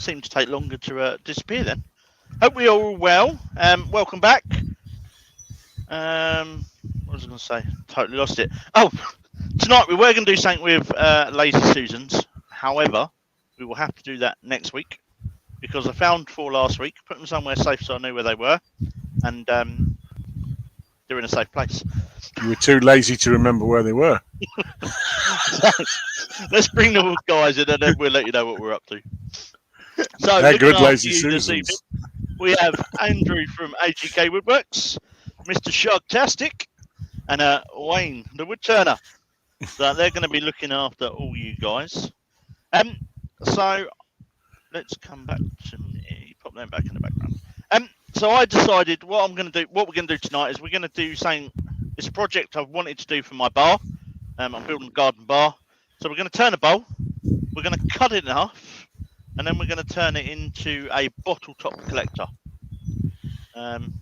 seemed to take longer to disappear then. Hope we are all well. Welcome back. What was I going to say? Totally lost it. Oh, tonight we were going to do something with Lazy Susans. However, we will have to do that next week because I found 4 last week, put them somewhere safe so I knew where they were, and they're in a safe place. You were too lazy to remember where they were. Let's bring the guys in and then we'll let you know what we're up to. So, they're good Lazy Susans. Evening, we have Andrew from AGK Woodworks, Mr. Shugtastic, and Wayne, the Woodturner. So they're going to be looking after all you guys. So let's come back to me. Pop them back in the background. So I decided what we're going to do tonight is we're going to do something. It's a project I've wanted to do for my bar. I'm building a garden bar. So we're going to turn a bowl. We're going to cut it in half, and then we're going to turn it into a bottle top collector. And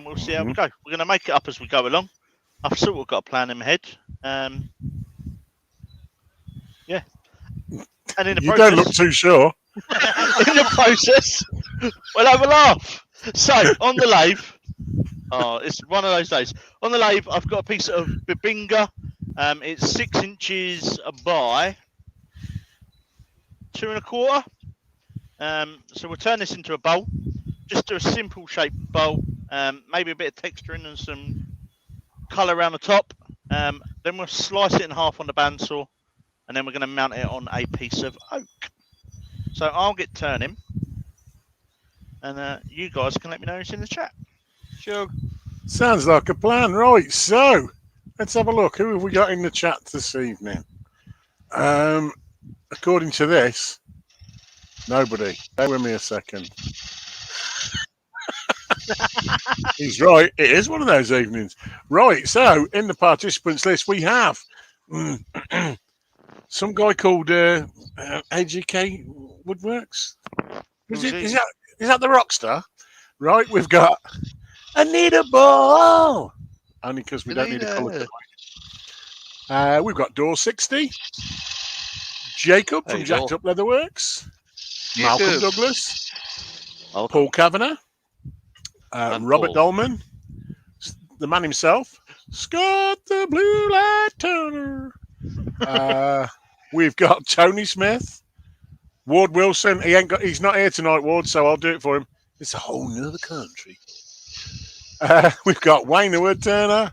we'll see how we go. We're going to make it up as we go along. I've sort of got a plan in my head. Yeah. And in the you process, don't look too sure. in the process, we'll have a laugh. So on the lathe, it's one of those days. On the lathe, I've got a piece of Bubinga. It's 6 inches by 2 1/4. So we'll turn this into a bowl. Just do a simple shaped bowl. Maybe a bit of texturing and some colour around the top. Then we'll slice it in half on the bandsaw, and then we're going to mount it on a piece of oak. So I'll get turning, and you guys can let me know who's in the chat. Sure. Sounds like a plan, right? So let's have a look. Who have we got in the chat this evening? According to this, nobody. Bear with me a second. He's right. It is one of those evenings. Right. So in the participants list, we have some guy called AGK Woodworks. Is that the rock star? Right. We've got Anita Ball. Only because we don't need a colour. We've got Door 60. Jacob from Jacked Up Leatherworks. Malcolm Douglas. Paul Kavanagh. Robert Dolman. The man himself. Scott the Bluelight Turner. We've got Tony Smith. Ward Wilson. He's not here tonight, Ward, so I'll do it for him. It's a whole nother country. We've got Wayne the Woodturner.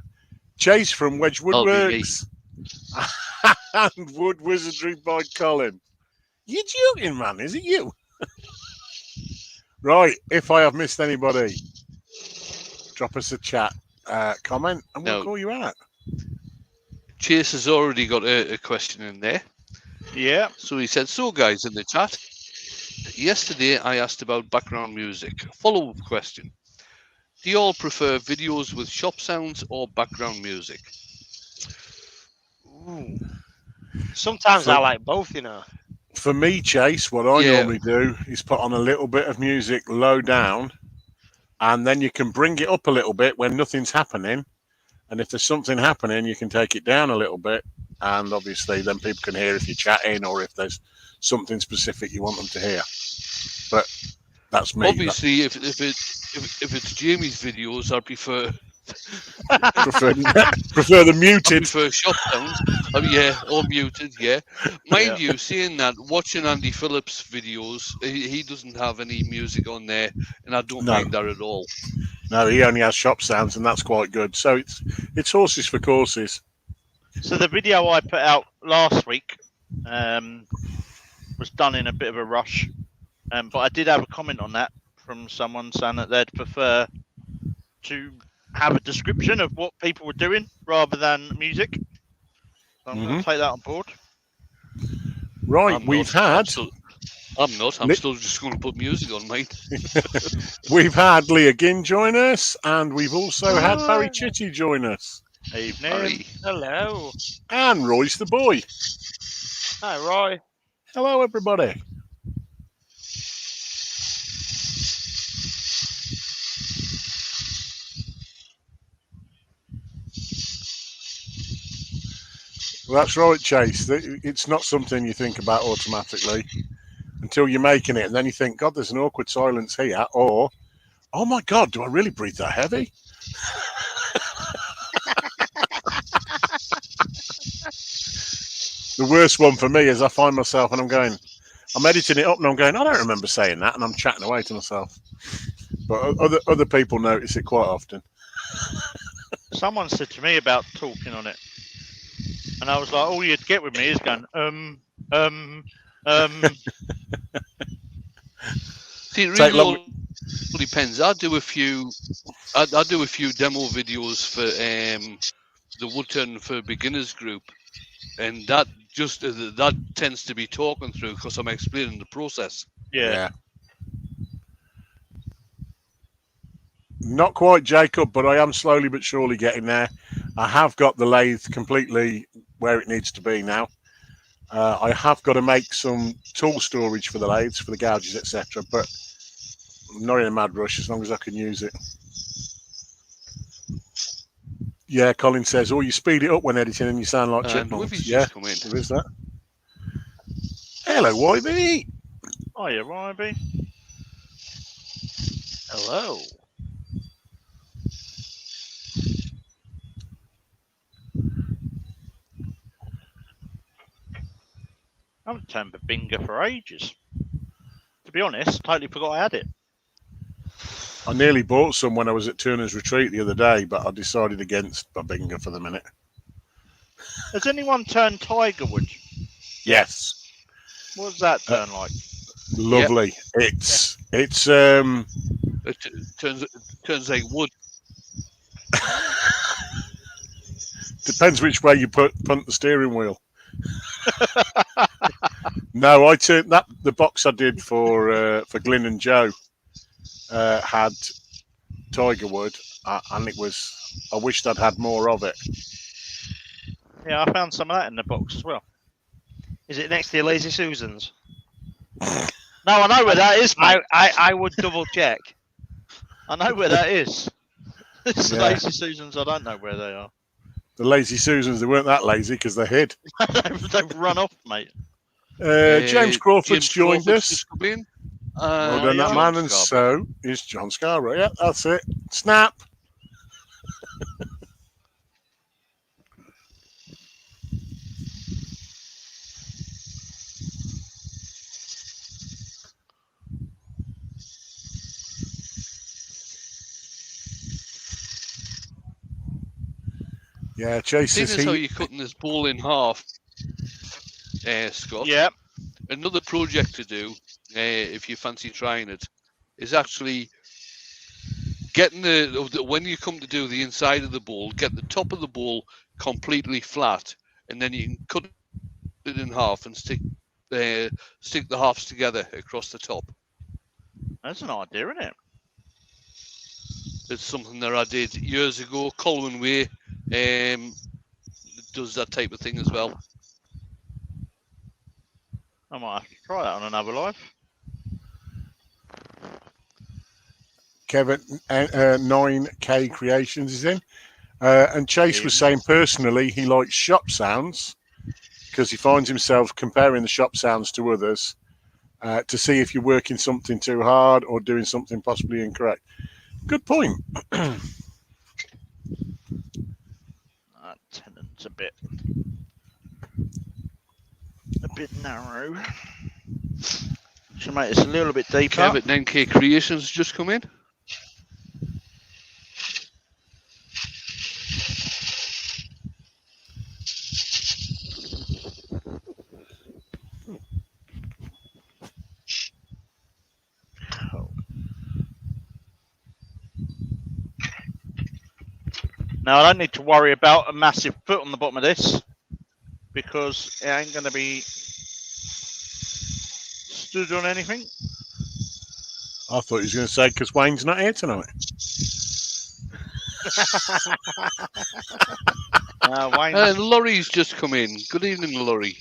Chase from Wedge Woodworks. And Wood Wizardry by Colin. You joking, man? Is it you? Right. If I have missed anybody, drop us a chat comment and we'll call you out. Chase has already got a question in there. Yeah. So he said, so guys in the chat, yesterday I asked about background music. Follow-up question. Do you all prefer videos with shop sounds or background music? Ooh. Sometimes I like both, you know. For me, Chase, what I normally do is put on a little bit of music low down, and then you can bring it up a little bit when nothing's happening. And if there's something happening, you can take it down a little bit. And obviously, then people can hear if you're chatting or if there's something specific you want them to hear. But that's me. Obviously, if it's Jamie's videos, I prefer the muted. I prefer shop sounds. Or muted. Yeah. Mind you, saying that, watching Andy Phillips' videos, he doesn't have any music on there, and I don't mind that at all. No, he only has shop sounds, and that's quite good. So it's horses for courses. So the video I put out last week was done in a bit of a rush, but I did have a comment on that from someone saying that they'd prefer to have a description of what people were doing rather than music. So I'm going to take that on board. Right, I'm still just going to put music on mine. We've had Leah Ginn join us, and we've also had Barry Chitty join us. Evening. Barry. Hello. And Roy's the boy. Hi, Roy. Hello, everybody. Well, that's right, Chase. It's not something you think about automatically until you're making it, and then you think, God, there's an awkward silence here, or, oh my God, do I really breathe that heavy? The worst one for me is I find myself and I'm editing it up and I'm going, I don't remember saying that, and I'm chatting away to myself. But other people notice it quite often. Someone said to me about talking on it, and I was like, all you'd get with me is going, See, it really all depends. I do a few demo videos for the Woodturning for Beginners group, and that tends to be talking through because I'm explaining the process. Yeah. Not quite, Jacob, but I am slowly but surely getting there. I have got the lathe completely where it needs to be now. I have got to make some tool storage for the lathes, for the gouges, etc. But I'm not in a mad rush as long as I can use it. Yeah, Colin says, oh, you speed it up when editing and you sound like chipmunks. Yeah, there is that. Hello, YB. Hiya, YB. Hello. I haven't turned Bubinga for ages. To be honest, totally forgot I had it. I nearly bought some when I was at Turner's Retreat the other day, but I decided against Bubinga for the minute. Has anyone turned Tigerwood? Yes. What does that turn like? Lovely. Yep. It turns like wood. Depends which way you punt the steering wheel. No, I turned that. The box I did for Glyn and Joe had Tigerwood, and it was. I wished I'd had more of it. Yeah, I found some of that in the box as well. Is it next to your Lazy Susans? No, I know where that is, mate. I would double check. I know where that is. It's the Lazy Susans. I don't know where they are. The Lazy Susans, they weren't that lazy because they hid. They've run off, mate. James Crawford's joined us. Well done, that man, and so is John Scarborough. Yeah, that's it. Snap. Yeah, Chase is how you're cutting this bowl in half, Scott. Yeah. Another project to do, if you fancy trying it, is actually getting when you come to do the inside of the bowl, get the top of the bowl completely flat, and then you can cut it in half and stick the halves together across the top. That's an idea, isn't it? It's something that I did years ago. Colwyn Way does that type of thing as well. I might have to try that on another live. Kevin 9K Creations is in, and Chase was saying personally he likes shop sounds because he finds himself comparing the shop sounds to others to see if you're working something too hard or doing something possibly incorrect. Good point. That tenant's a bit narrow. Should make this a little bit deeper. Kevin 9K Creations just come in. Now, I don't need to worry about a massive foot on the bottom of this because it ain't going to be stood on anything. I thought he was going to say because Wayne's not here tonight. Wayne. Laurie's just come in. Good evening, Laurie.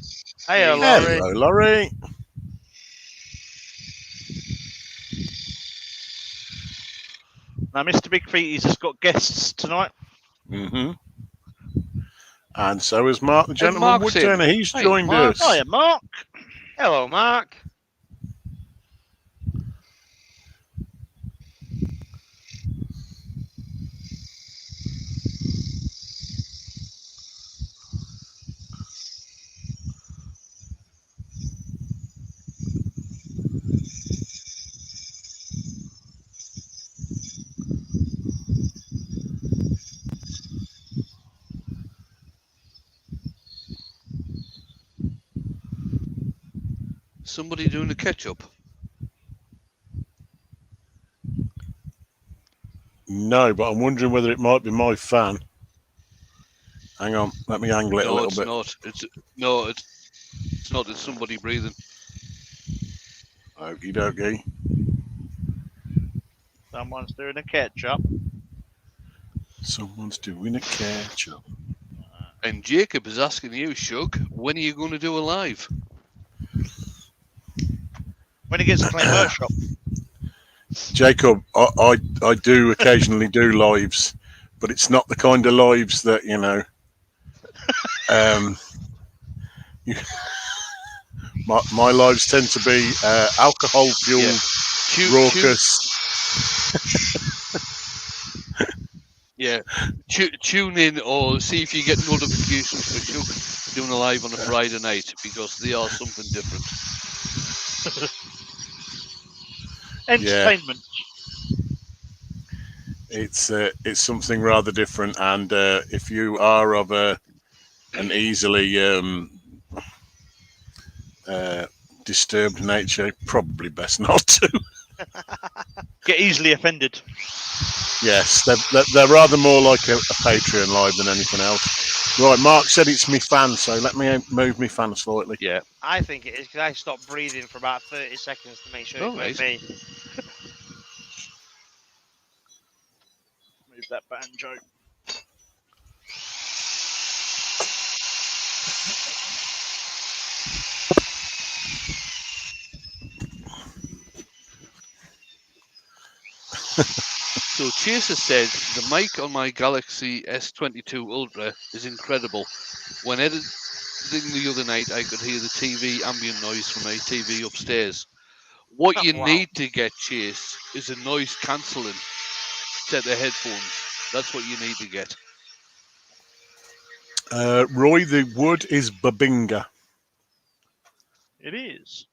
Hey, Laurie. Hello, Laurie. Now, Mr. Big Feet has got guests tonight. Mm-hmm. And so is Mark, the gentleman Woodturner. He's joined us. Hiya, Mark. Hello, Mark. somebody doing a ketchup? No, but I'm wondering whether it might be my fan. Hang on, let me angle it a No, little it's bit. not. It's not. It's somebody breathing. Okie dokie. Someone's doing a ketchup. Someone's doing a ketchup. And Jacob is asking you, Shug, when are you going to do a live? When he gets a clean workshop. Jacob, I do occasionally do lives, but it's not the kind of lives that, you know, my lives tend to be alcohol-fueled, raucous. Yeah, tune in or see if you get notifications for Shug doing a live on a Friday night, because they are something different. Entertainment. It's something rather different, and if you are of an easily disturbed nature, probably best not to. Get easily offended. Yes, they're rather more like a Patreon live than anything else. Right, Mark said it's me fan, so let me move me fan slightly. Yeah. I think it is because I stopped breathing for about 30 seconds to make sure it All was right. me. Move that banjo. So Chaser said the mic on my Galaxy S22 Ultra is incredible. When editing the other night, I could hear the TV ambient noise from my TV upstairs. What you Wow. need to get, Chase, is a noise cancelling set of headphones. That's what you need to get. Roy, the wood is Bubinga. It is.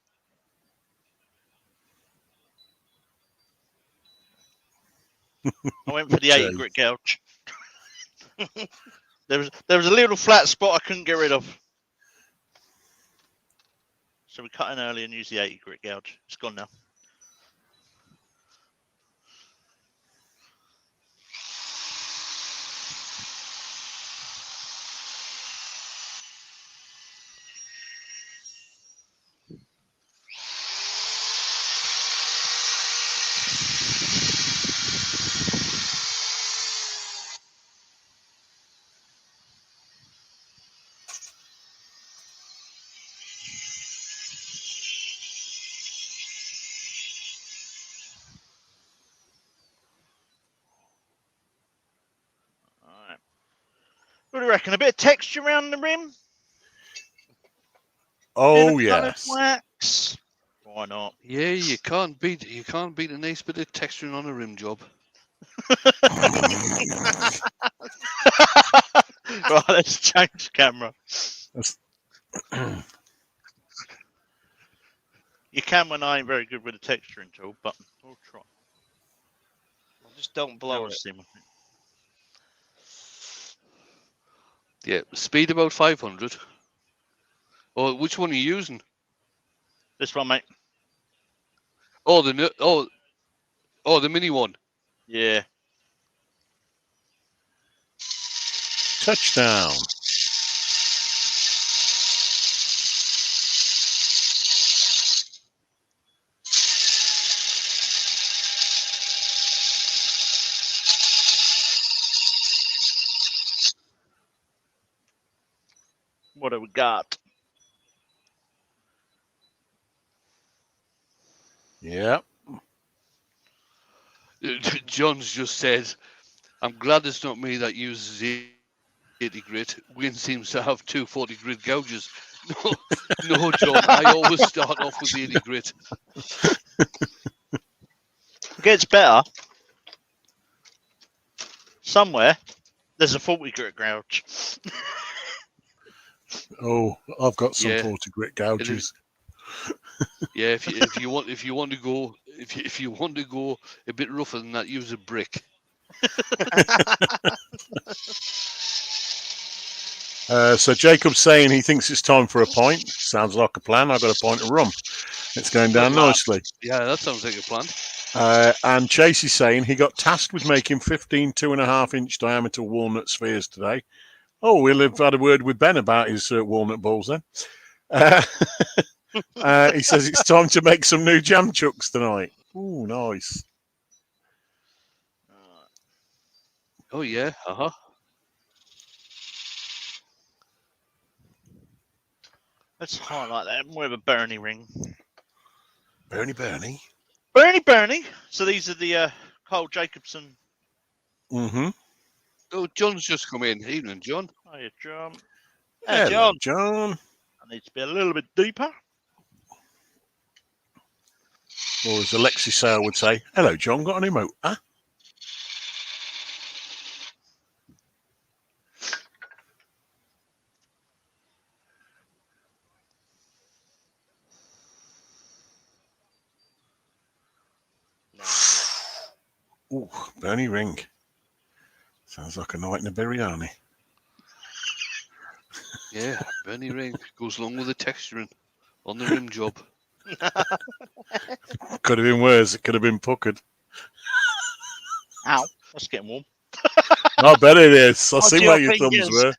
I went for the 80 grit gouge. there was a little flat spot I couldn't get rid of. So we cut in early and used the 80 grit gouge. It's gone now. Alright. What do you reckon? A bit of texture around the rim? Oh, Bit of coloured yes. wax? Why not? Yeah, you can't beat a nice bit of texturing on a rim job. Right, let's change camera. Your camera and I ain't very good with the texturing tool, but we'll try. Just don't blow it. Yeah, speed about 500. Oh, which one are you using? This one, mate. Oh, the mini one. Yeah. Touchdown. What have we got? Yeah. John's just said, I'm glad it's not me that uses 80 grit. Win seems to have 240 grit gouges. No, John, I always start off with 80 grit. It gets better. Somewhere, there's a 40 grit gouge. Oh, I've got some Yeah. 40 grit gouges. Yeah, if you want to go a bit rougher than that, use a brick. So Jacob's saying he thinks it's time for a pint. Sounds like a plan. I've got a pint of rum. It's going down nicely. Yeah, that sounds like a plan. And Chase is saying he got tasked with making 15 2.5-inch diameter walnut spheres today. Oh, we'll have had a word with Ben about his walnut balls then. He says it's time to make some new jam chucks tonight. Ooh, nice. Oh yeah, Let's highlight that with a Bernie ring. Bernie. Bernie. So these are the Carl Jacobson. Mm-hmm. Oh, John's just come in. Evening, John. Hiya, John. Hello, John. I need to be a little bit deeper. Or as Alexis Sale would say, hello, John, got an emote, huh? Ooh, Bernie ring. Sounds like a night in a biryani. Yeah, Bernie ring goes along with the texturing on the rim job. Could have been worse. It could have been puckered. Ow, that's getting warm. I bet it is. I What's see your where your thumbs fingers? were.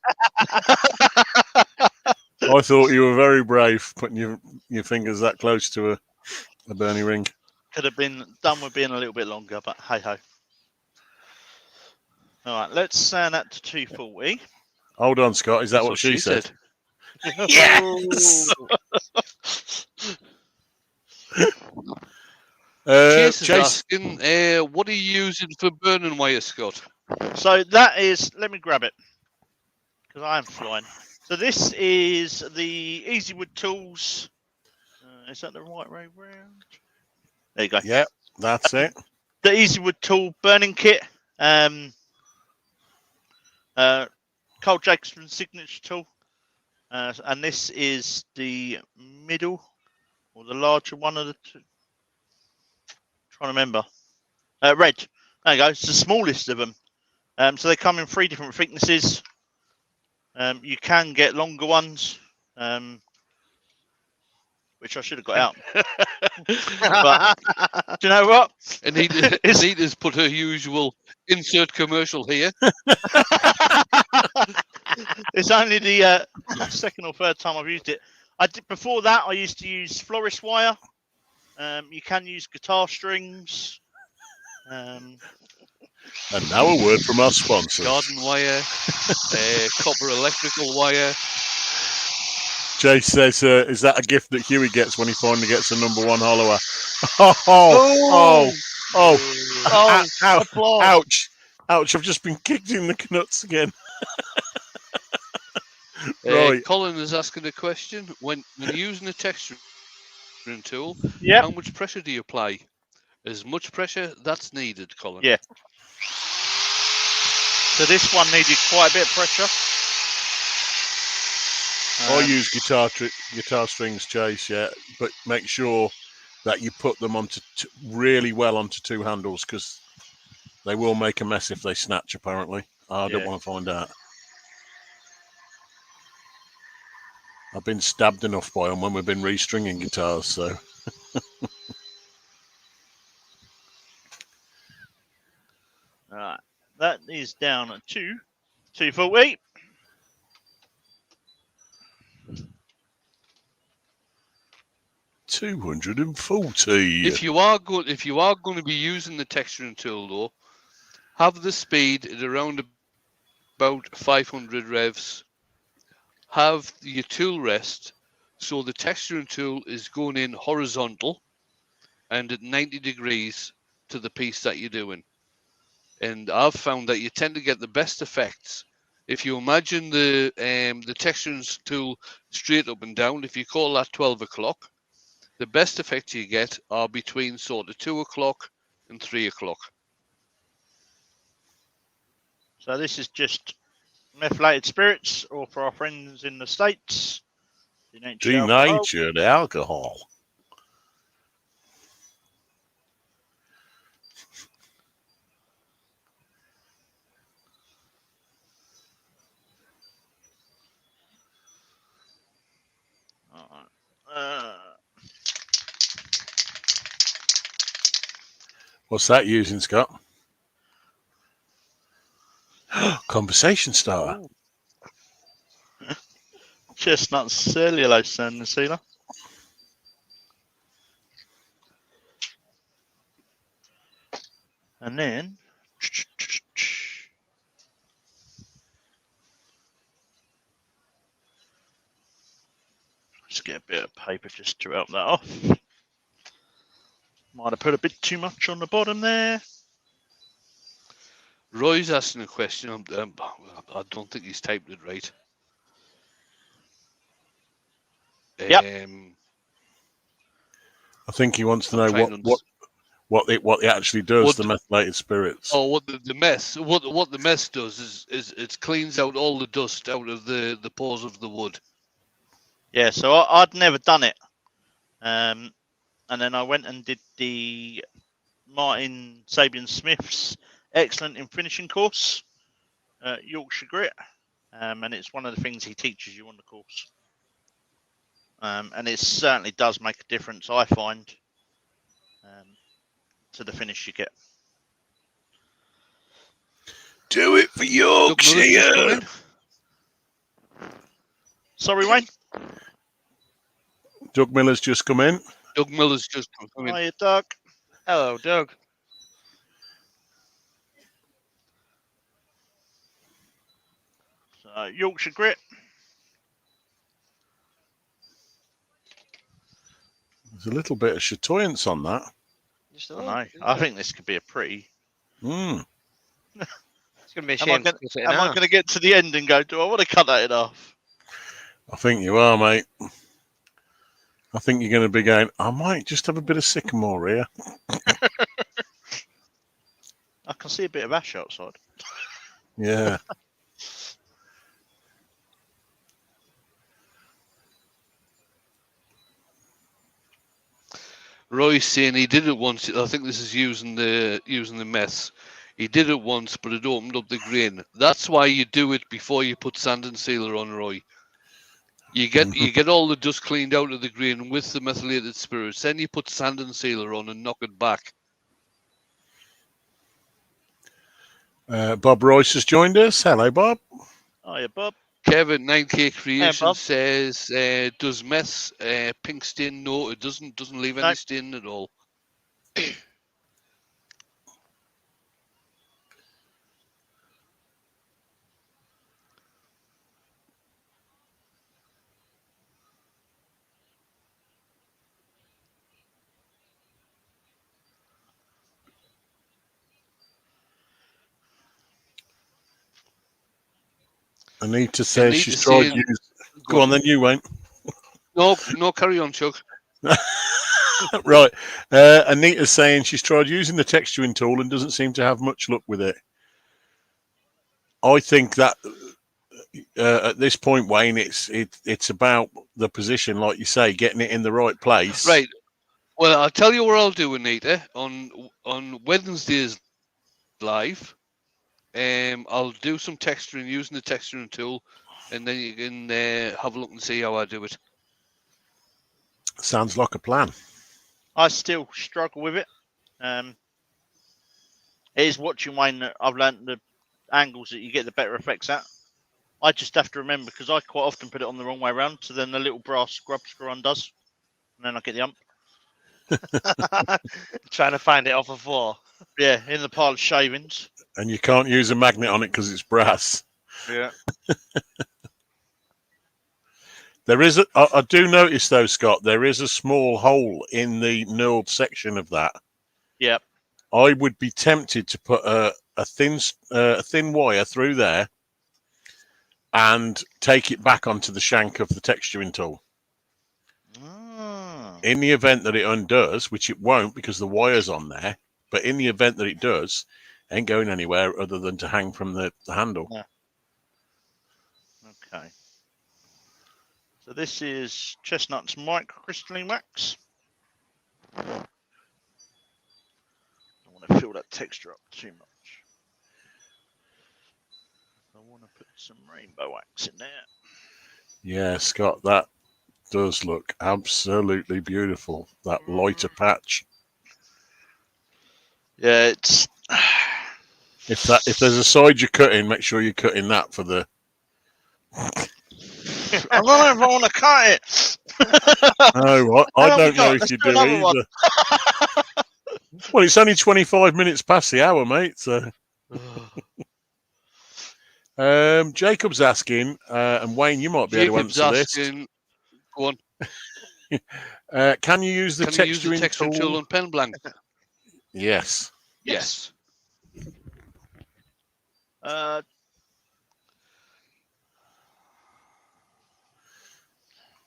I thought you were very brave putting your fingers that close to a Bernie ring. Could have been done with being a little bit longer, but hey ho. All right, let's sand that to 240. Hold on, Scott. Is that That's what she said? Yes. Chase is Chase. asking, what are you using for burning wire, Scott? So that is. Let me grab it because I am flying. So this is the Easy Wood Tools. Is that the right way round? There you go. Yep, that's it. The Easy Wood Tool burning kit. Carl Jacobson signature tool. And this is the middle or the larger one of the two. Trying to remember. Red. There you go. It's the smallest of them. So they come in 3 different thicknesses. You can get longer ones, which I should have got out. But do you know what? Anita's put her usual insert commercial here. It's only the second or third time I've used it. Before that, I used to use florist wire. You can use guitar strings. And now a word from our sponsors. Garden wire, copper electrical wire. Chase says, is that a gift that Huey gets when he finally gets a #1 hollower? Ouch. Ouch, I've just been kicked in the knuts again. Right. Colin is asking a question. When using a texturing tool, Yep. how much pressure do you apply? As much pressure that's needed, Colin. Yeah. So this one needed quite a bit of pressure. I use guitar strings, Chase, yeah, but make sure that you put them onto really well onto 2 handles because they will make a mess if they snatch, apparently. I don't want to find out. I've been stabbed enough by them when we've been restringing guitars, so... Alright, that is down at 240. $240. If you are going to be using the texturing tool, though, have the speed at around about 500 revs. Have your tool rest so the texturing tool is going in horizontal and at 90 degrees to the piece that you're doing. And I've found that you tend to get the best effects if you imagine the texturing tool straight up and down. If you call that 12 o'clock, the best effects you get are between sort of 2 o'clock and 3 o'clock. So this is methylated spirits, or for our friends in the States, denatured alcohol. What's that using, Scott? Conversation starter. Ooh. Chestnut cellulose sanding sealer. And then let's get a bit of paper just to help that off. Might have put a bit too much on the bottom there. Roy's asking a question. I don't think he's typed it right. Yep. I think he wants to I'm know trying what it actually does. What- The methylated spirits. Oh, what the mess? What the mess does is it cleans out all the dust out of the pores of the wood. Yeah, so I'd never done it. And then I went and did the Martin Sabian Smith's Excellent in Finishing course at Yorkshire Grit. And it's one of the things he teaches you on the course. And it certainly does make a difference, I find, to the finish you get. Do it for Yorkshire. Sorry, Wayne? Doug Miller's just come in. Doug Miller's just come in. Hiya, Doug. Hello, Doug. So, Yorkshire Grit. There's a little bit of chatoyance on that. Just a I little, know. I think this could be a pretty. Mm. It's going to be a Am I shame to cut it in Am I half. going to get to the end and go, do I want to cut that in half? I think you are, mate. I think you're going to be going, I might just have a bit of sycamore here. I can see a bit of ash outside. Yeah. Roy's saying he did it once. I think this is using the mess. He did it once, but it opened up the grain. That's why you do it before you put sand and sealer on, Roy. You get all the dust cleaned out of the grain with the methylated spirits. Then you put sand and sealer on and knock it back. Bob Royce has joined us. Hello, Bob. Hiya, Bob. Kevin 9K Creation Bob. says, does mess pink stain? No, it doesn't. Doesn't leave any No. stain at all. Anita says Anita she's tried saying- using... Go on then, you won't. No, carry on, Chuck. Right. Anita's saying she's tried using the texturing tool and doesn't seem to have much luck with it. I think that at this point, Wayne, it's about the position, like you say, getting it in the right place. Right. Well, I'll tell you what I'll do, Anita. On Wednesdays live, I'll do some texturing using the texturing tool, and then you can have a look and see how I do it. Sounds like a plan. I still struggle with it. It is watching Wayne that I've learnt the angles that you get the better effects at. I just have to remember, because I quite often put it on the wrong way around, so then the little brass scrub screw undoes, and then I get the ump. Trying to find it off the floor. Yeah, in the pile of shavings. And you can't use a magnet on it because it's brass. Yeah. There is I do notice though, Scott, there is a small hole in the knurled section of that. Yep. I would be tempted to put a thin wire through there and take it back onto the shank of the texturing tool. In the event that it undoes, which it won't because the wire's on there, but in the event that it does, it ain't going anywhere other than to hang from the handle. Yeah. Okay. So this is Chestnut's microcrystalline wax. I don't want to fill that texture up too much. I want to put some rainbow wax in there. Yeah, Scott, that does look absolutely beautiful. That lighter patch. Yeah, it's. If there's a side you're cutting, make sure you're cutting that for the. I don't know if I want to cut it. Oh, I How long we don't know got? if Let's you do do another one. either. Well, it's only 25 minutes past the hour, mate. So, Jacob's asking, and Wayne, you might be able to Jacob's answer asking, go on, this. Can you use the can you use the texturing texturing tool on pen blank? Yes. Yes.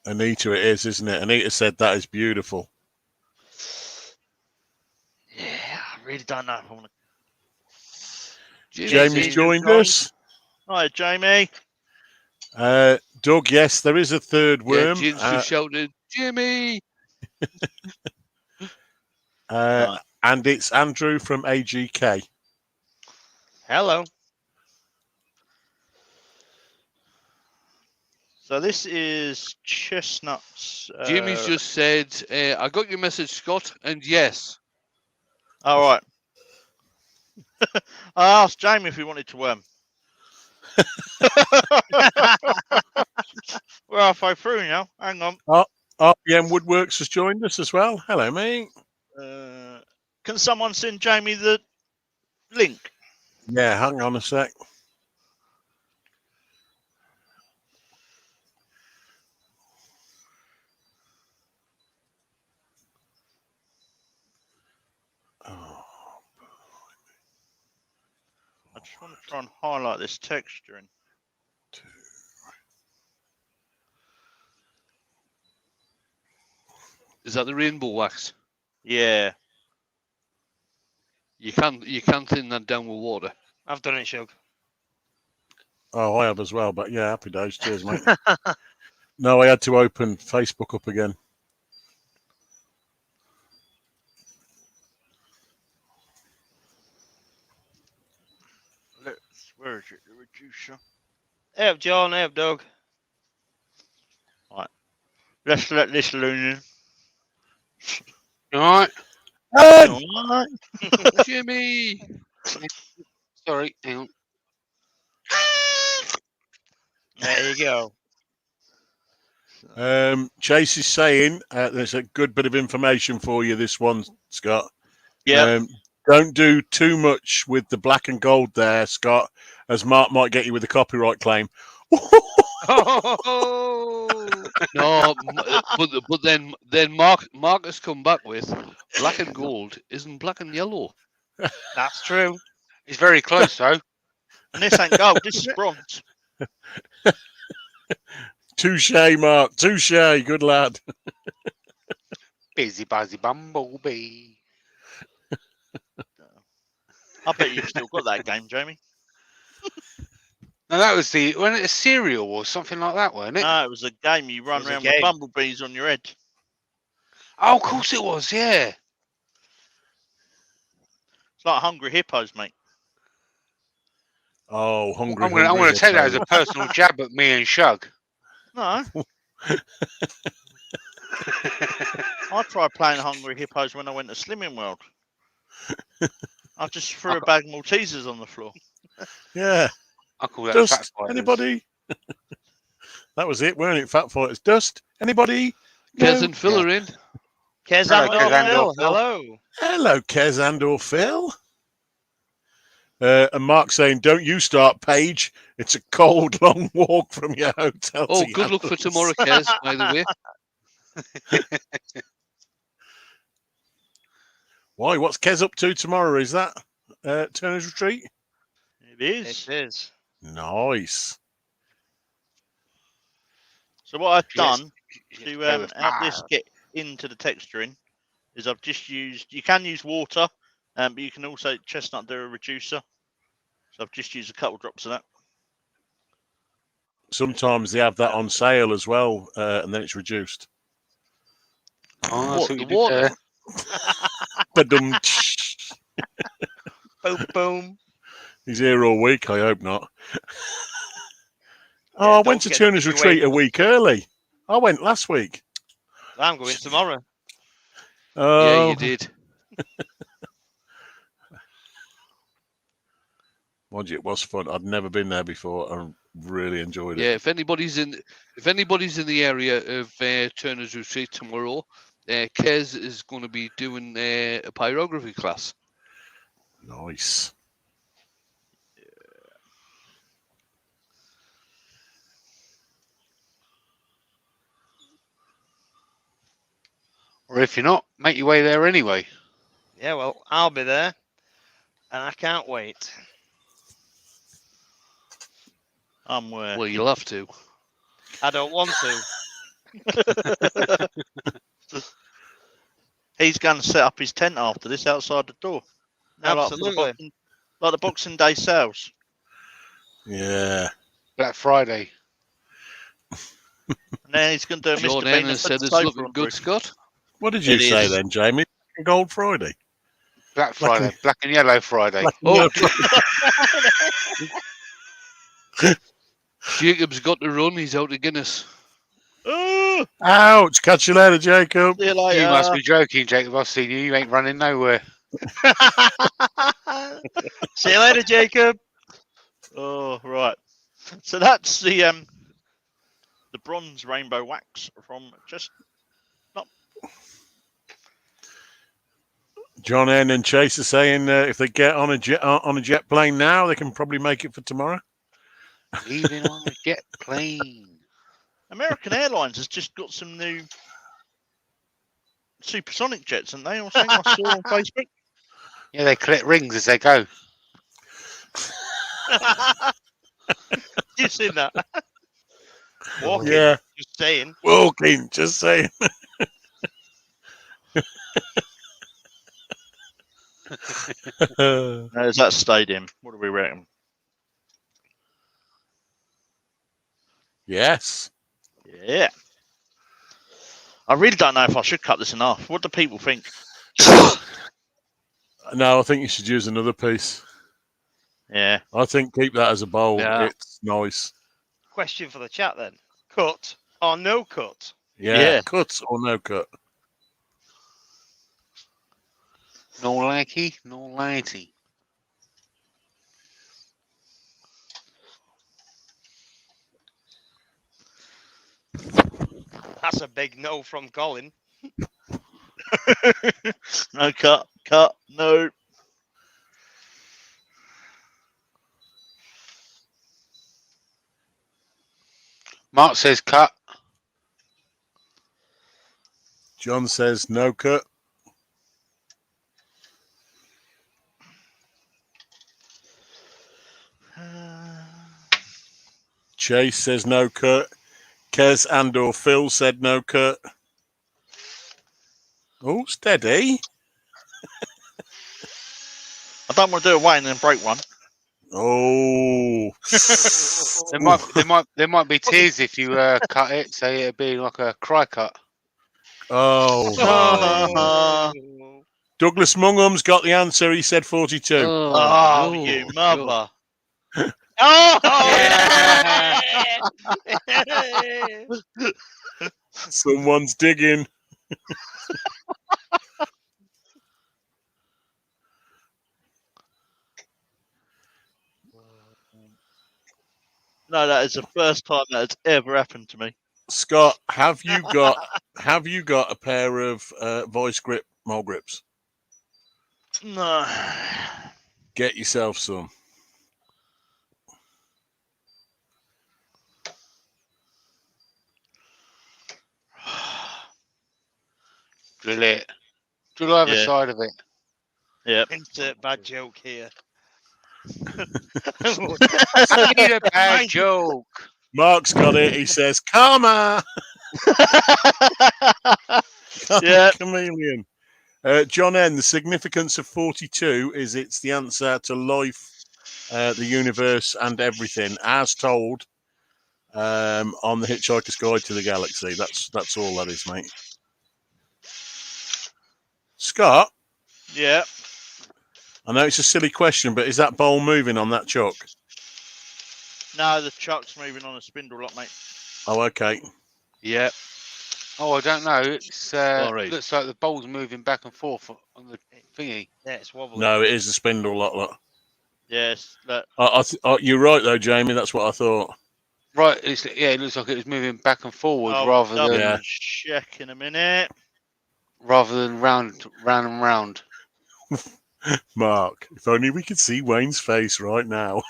Anita, it is, isn't it? Anita said that is beautiful. Yeah, I really don't know if I want to. Jamie's joined us. Hi, Jamie. Doug, yes, there is a third worm. Yeah, Jim's just shouted, Jimmy! And it's Andrew from AGK. Hello. So this is Chestnut's. Jimmy's just said, I got your message, Scott, and yes. All right. I asked Jamie if he wanted to worm. We're halfway through now. Hang on. RPM Woodworks has joined us as well. Hello, mate. Can someone send Jamie the link? Yeah, hang on a sec. Oh. I just want to try and highlight this texturing. Is that the rainbow wax? Yeah. You can thin that down with water. I've done it, Shug. Oh, I have as well, but yeah, happy days. Cheers, mate. No, I had to open Facebook up again. Where is it? The reducer. Hey, John. Hey, Doug. Right. Let's let this loon All right. in. All right. Jimmy! Sorry. Hang on. There you go. Chase is saying there's a good bit of information for you. This one, Scott. Yeah. Don't do too much with the black and gold there, Scott, as Mark might get you with a copyright claim. No, but then Mark has come back with black and gold isn't black and yellow. That's true. It's very close, though. And this ain't gold. This is bronze. Touche, Mark. Touche. Good lad. Busy, buzzy, bumblebee. I bet you've still got that game, Jamie. No, that was wasn't it a cereal or something like that, wasn't it? No, it was a game you run It was a around with game. bumblebees on your head. Oh, of course it was, yeah. It's like Hungry Hippos, mate. Oh, hungry. I'm going to take that as a personal jab at me and Shug. No. I tried playing Hungry Hippos when I went to Slimming World. I just threw a bag of Maltesers on the floor. Yeah. I call that Dust. fat fighters. Anybody? That was it, weren't it? Fat fighters. Dust. Anybody? Kez No? and Phil are in. Kez Hello, and Kez and Phil. Phil. Hello. Hello, Kez and or Phil. And Mark saying, "Don't you start, Paige. It's a cold, long walk from your hotel." Oh, to good luck for Yandles." tomorrow, Kez, by the way. Why? What's Kez up to tomorrow? Is that Turner's Retreat? It is. It is. Nice. So what I've Yes. done You to play with help this fire. get into the texturing is I've just used, you can use water, but you can also chestnut do a reducer. So I've just used a couple drops of that. Sometimes they have that on sale as well, and then it's reduced. Oh, I What, see the you did water? there. Ba-dum. Boom, boom. He's here all week. I hope not. Yeah, I don't went to get Turner's away Retreat a from- week early. I went last week. I'm going tomorrow. Oh, Yeah, you did. Mind you, it was fun. I'd never been there before. I really enjoyed Yeah, it. if anybody's in the area of Turner's Retreat tomorrow, Kez is going to be doing a pyrography class. Nice. Or if you're not, make your way there anyway. Yeah, well, I'll be there, and I can't wait. I'm working. Well, you'll have to. I don't want to. He's going to set up his tent after this outside the door. Now, Absolutely. Like the Boxing Day sales. Yeah. Black Friday. And then he's going to do a John Mr. Bean Ennis and said put it's the sofa looking on the good, roof. Scott. What did you It say is. then, Jamie? Gold Friday. Black Black Friday. Black and yellow Friday. Black and Oh. yellow Friday. Jacob's got to run. He's out of Guinness. Oh, Ouch! Catch you later, Jacob. see you later. You must be joking, Jacob. I've seen you. You ain't running nowhere. See you later, Jacob. Oh, right. So that's the bronze rainbow wax from Chestnut. John N and Chase are saying if they get on a jet plane now, they can probably make it for tomorrow. Leaving on a jet plane. American Airlines has just got some new supersonic jets, haven't they? Or something I saw on Facebook. Yeah, they collect rings as they go. You've seen that? Walking. Yeah, Just saying. walking. Just saying. There's that stadium. What do we reckon? Yes. Yeah. I really don't know if I should cut this in half. What do people think? No, I think you should use another piece. Yeah. I think keep that as a bowl. Yeah. It's nice. Question for the chat then. Cut or no cut? Yeah. Yeah. Cut or no cut. No likey, no lighty. That's a big no from Colin. No cut. Cut. No. Mark says cut. John says no cut. Chase says no cut. Kez and or Phil said no cut. Oh, steady. I don't want to do it away and then break one. Oh. There might be tears if you cut it, so it'd be like a cry cut. Oh. Oh. Douglas Mungham's got the answer. He said 42. Oh, no, you no. mother. Oh! Someone's digging. No, that is the first time that has ever happened to me. Scott, have you got a pair of voice grip mole grips? No. Get yourself some. Drill it. Drill either Yeah. side of it. Yep. Insert bad joke here. I need a bad joke. Mark's got it. He says, "Karma." Yeah. Chameleon. John N. The significance of 42 is it's the answer to life, the universe, and everything, as told on the Hitchhiker's Guide to the Galaxy. That's all that is, mate. Scott, Yeah. I know it's a silly question, but is that bowl moving on that chuck? No, the chuck's moving on a spindle lock, mate. Oh, okay. Yeah. Oh, I don't know. It's Sorry. looks like the ball's moving back and forth on the thingy. Yeah, it's wobbly. No, it is a spindle lock. Yes. Look. You're right though, Jamie. That's what I thought. Right, it looks like it was moving back and forward I'll rather double than check in a minute. round and round. Mark, if only we could see Wayne's face right now.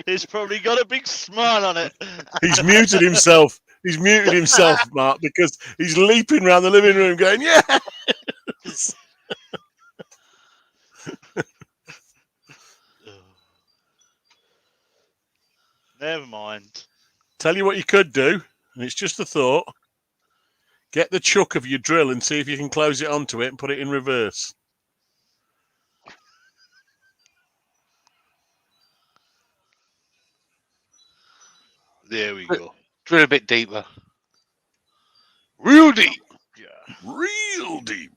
He's probably got a big smile on it. He's muted himself. He's muted himself, Mark, because he's leaping around the living room going, yeah. Never mind. Tell you what you could do, and it's just a thought. Get the chuck of your drill and see if you can close it onto it and put it in reverse. There we go. Drill a bit deeper. Real deep. Yeah. Real deep.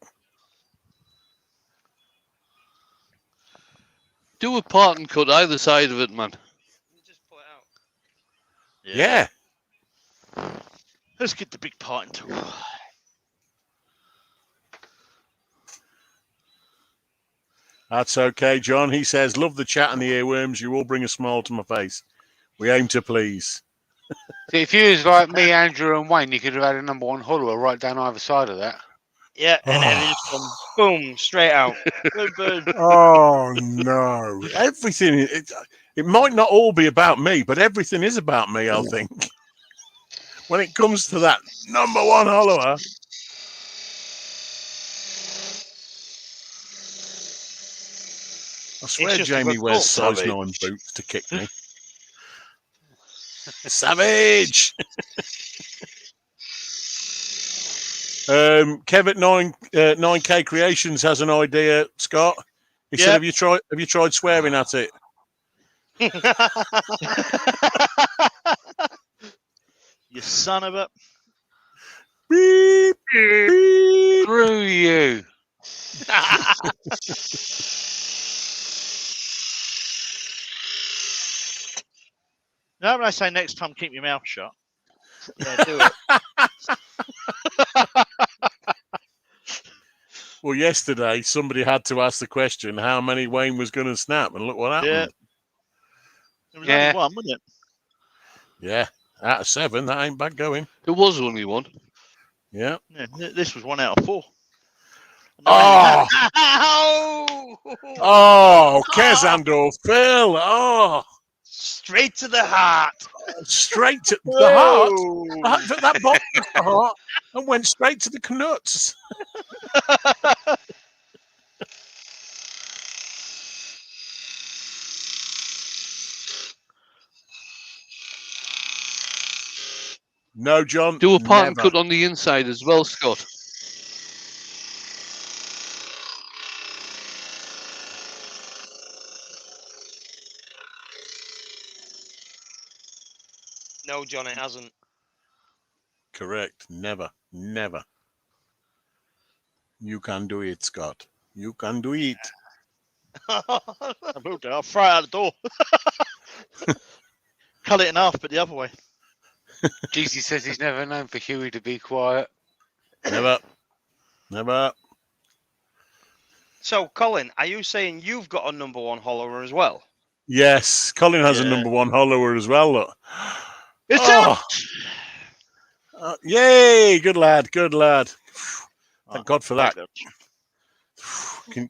Do a part and cut either side of it, man. You just pull it out. Yeah. Let's get the big parting tool. That's okay, John. He says, love the chat and the earworms. You all bring a smile to my face. We aim to please. See, if you was like me, Andrew, and Wayne, you could have had a number 1 hollower right down either side of that. Yeah, and everything from boom, straight out. Boom, boom. Oh, no. Everything, it might not all be about me, but everything is about me, I think. When it comes to that number 1 hollower. I swear just Jamie a wears cult, size Savage. 9 boots to kick me. Savage! Kev at 9K Creations has an idea, Scott. He said, have you tried swearing at it? You son of a... Beep, beep. Through you. Now when I say next time, keep your mouth shut. Yeah, do it. Well, yesterday, somebody had to ask the question how many Wayne was going to snap, and look what happened. Yeah. There was Yeah. only one, wasn't it? Yeah, out of 7, that ain't bad going. There was only one. Yeah. Yeah, this was 1 out of 4. Oh, Ow! oh, Kezandor, Phil. Oh, Straight to the heart. straight to the heart. That box was the heart and went straight to the knuts. No, John. Do a part and never. cut on the inside as well, Scott. No, John, it hasn't. Correct. Never. Never. You can do it, Scott. You can do it. I moved it. I'll throw it out the door. Cut it in half, but the other way. Jeezy says he's never known for Huey to be quiet. Never. Never. So, Colin, are you saying you've got a number 1 hollower as well? Yes, Colin has a Yeah. number 1 hollower as well. Look. It's Oh. Yay! Good lad. Good lad. Thank God for that. Can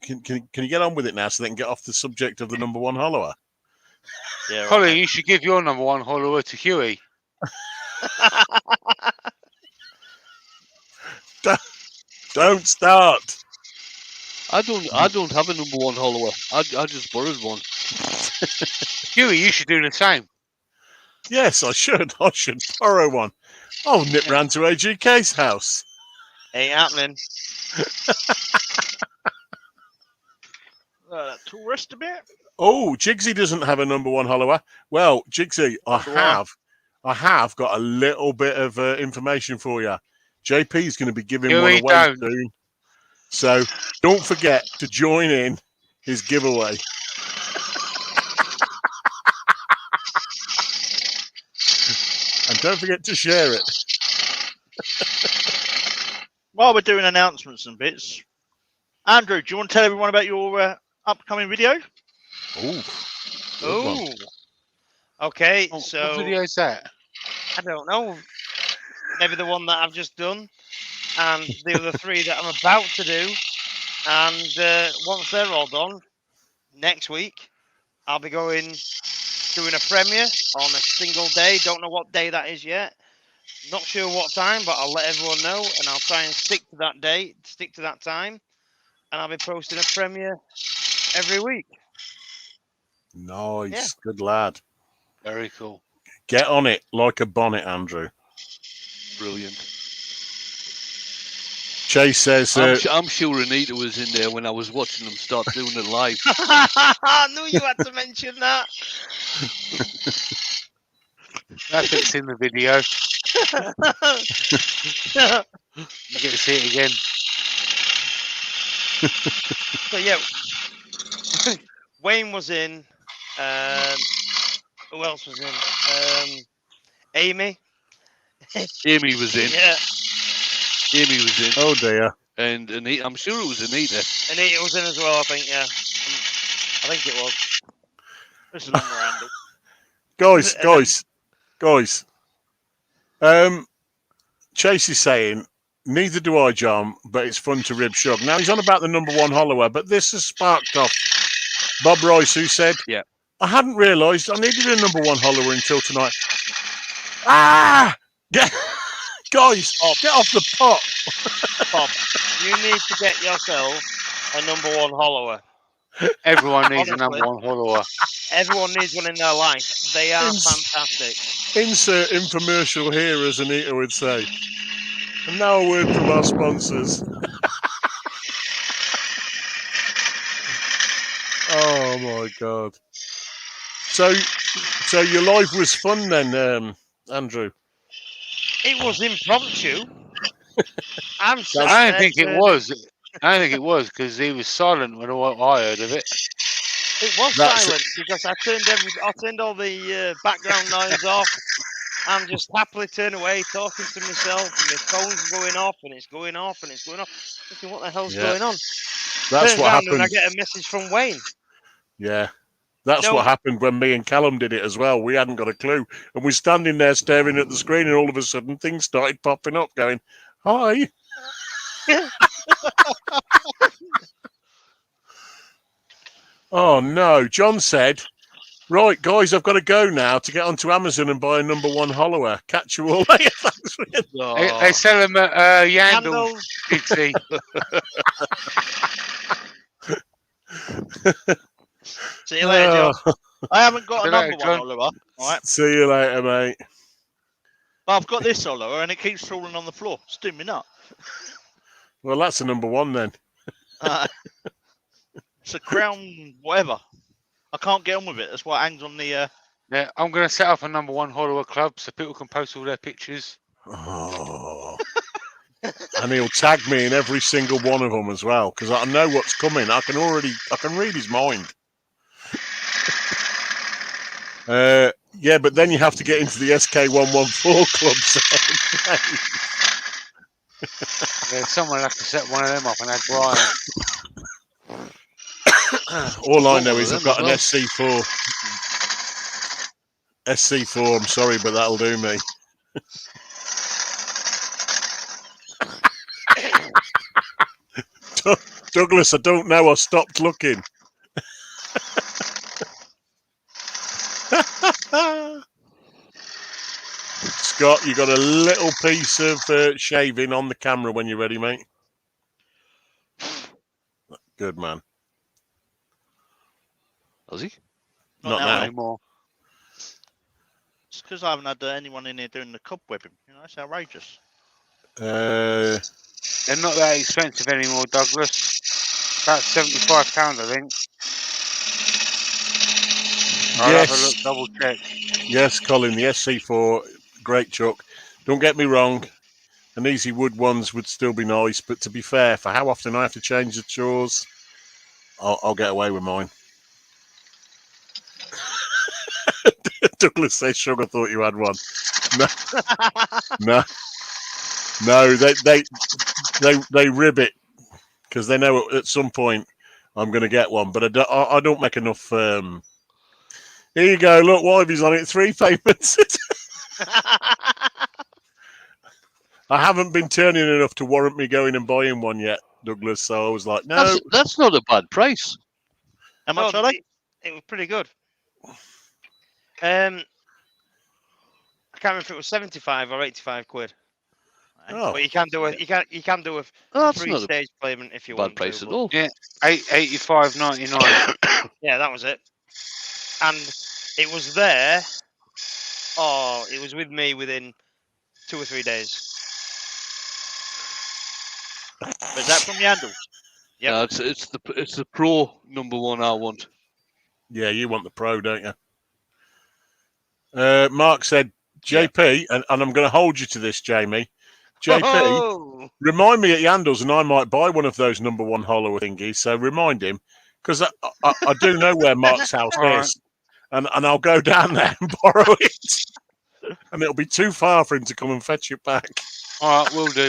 you get on with it now so they can get off the subject of the number 1 hollower? Yeah, Colin, right. you should give your number 1 hollower to Huey. Don't start. I don't have a number 1 hollower. I just borrowed one. Huey, you should do the same. Yes, I should. I should borrow one. I'll nip round to AGK's house. Ain't happening. To rest a bit. Oh, Jigsy doesn't have a number 1 hollower. Well, Jigsy, I have got a little bit of information for you. JP's going to be giving Huey, one away don't. soon. So don't forget to join in his giveaway. And don't forget to share it. While we're doing announcements and bits, Andrew, do you want to tell everyone about your upcoming video? Oh. Okay, What so video is that? I don't know. Maybe the one that I've just done, and the other 3 that I'm about to do. And once they're all done, next week, I'll be doing a premiere on a single day. Don't know what day that is yet. Not sure what time, but I'll let everyone know, and I'll try and stick to that date, stick to that time, and I'll be posting a premiere every week. Nice. Yeah. Good lad. Very cool. Get on it like a bonnet, Andrew. Brilliant. Chase says, I'm sure Anita was in there when I was watching them start doing it live. I knew you had to mention that. That's it's in the video. You get to see it again. So yeah, Wayne was in. Who else was in? Amy. Amy was in. Yeah, Amy was in. oh dear. And Anita, I'm sure it was Anita. Anita was in as well. I think. Yeah, I think it was. This is on Miranda. Guys. Chase is saying, neither do I, John, but it's fun to rib Shug. Now, he's on about the number 1 hollower, but this has sparked off Bob Royce, who said, Yeah. I hadn't realised I needed a number 1 hollower until tonight. Ah! Guys, get off the pot. Bob, you need to get yourself a number 1 hollower. Everyone needs Honestly. a number 1 follower. Everyone needs one in their life. They are fantastic. Insert infomercial here, as Anita would say. And now a word from our sponsors. Oh my God. So your life was fun then, Andrew? It was impromptu. I don't think it was. I don't think it was because he was silent when I heard of it. It was silent because I turned all the background noise off and just happily turned away talking to myself, and my phone's going off and it's going off and it's going off. Thinking, what the hell's going on? That's Turns what around happened. and I get a message from Wayne. Yeah. That's what happened when me and Callum did it as well. We hadn't got a clue. And we're standing there staring at the screen, and all of a sudden things started popping up going, hi. Oh, no. John said, right, guys, I've got to go now to get onto Amazon and buy a number 1 hollower. Catch you all later. They sell them at Yandles, Dixie. See you later, John. I haven't got a See you number later, 1 John. hollower. All right. See you later, mate. But I've got this hollower and it keeps falling on the floor. It's doing me nut. Well, that's a number 1 then. It's a crown, whatever. I can't get on with it. That's why it hangs on the. Yeah, I'm going to set up a number 1 follower club so people can post all their pictures. Oh. And he'll tag me in every single one of them as well, because I know what's coming. I can read his mind. Yeah, but then you have to get into the SK114 club. Yeah, someone will have to set one of them up and add Brian. All I know is I've got an SC4. SC4, I'm sorry, but that'll do me. Douglas, I don't know. I stopped looking. Scott, you got a little piece of shaving on the camera when you're ready, mate. Good man. Was he? Not now. now. Anymore. It's because I haven't had anyone in here doing the cobwebbing. You know, it's outrageous. They're not that expensive anymore, Douglas. About £75, I think. I'll have a look, double check. Yes, Colin, the SC4, great chuck. Don't get me wrong, an easy wood ones would still be nice, but to be fair, for how often I have to change the chores, I'll get away with mine. Douglas says, Sugar thought you had one. No, they rib it because they know at some point I'm going to get one. But I don't make enough. Here you go. Look, Wivey's on it. 3 payments. I haven't been turning enough to warrant me going and buying one yet, Douglas. So I was like, no. That's not a bad price. How much are they? It was pretty good. I can't remember if it was 75 or 85 quid. Oh. But you can do a That's not a 3-stage payment if you bad want price to. at all. Yeah, 85.99. Yeah, that was it. And it was there. Oh, it was with me within 2 or 3 days. Is that from Yandles? Yep. No, it's the Pro #1 I want. Yeah, you want the Pro, don't you? Mark said, JP, and I'm going to hold you to this, Jamie. JP, Oh! remind me at Yandles, and I might buy one of those #1 hollow thingies. So remind him, because I do know where Mark's house is, and I'll go down there and borrow it, and it'll be too far for him to come and fetch it back. All right, will do.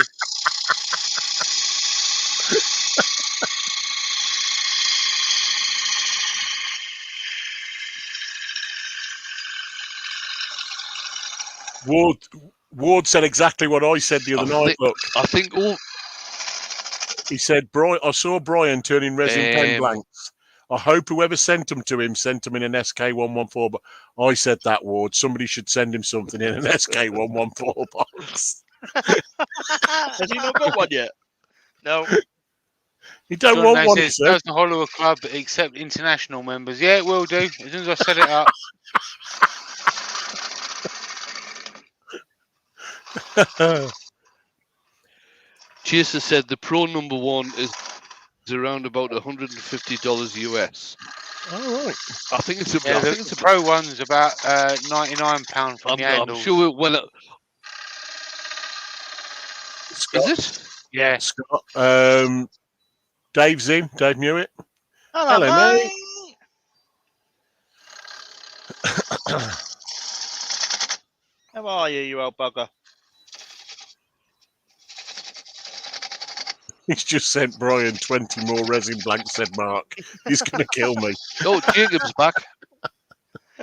Ward said exactly what I said the other night. Look, I think all. He said, I saw Brian turning resin pen blanks. I hope whoever sent them to him sent them in an SK114. But I said that, Ward. Somebody should send him something in an SK114 box. Has he not got one yet? No. He don't John want Nash one, says, sir. does the Hollower Club accept international members? Yeah, it will do. As soon as I set it up. Chaser said the Pro #1 is around about $150 US. All right. I think it's Yeah, the Pro one's about £99 from I'm Yandles. sure. Well, Scott, is it? Yeah. Scott, Dave's in. Dave Newitt. Hello, mate. How are you, you old bugger? He's just sent Brian 20 more resin blanks, said Mark. He's going to kill me. Oh, Jacob's back.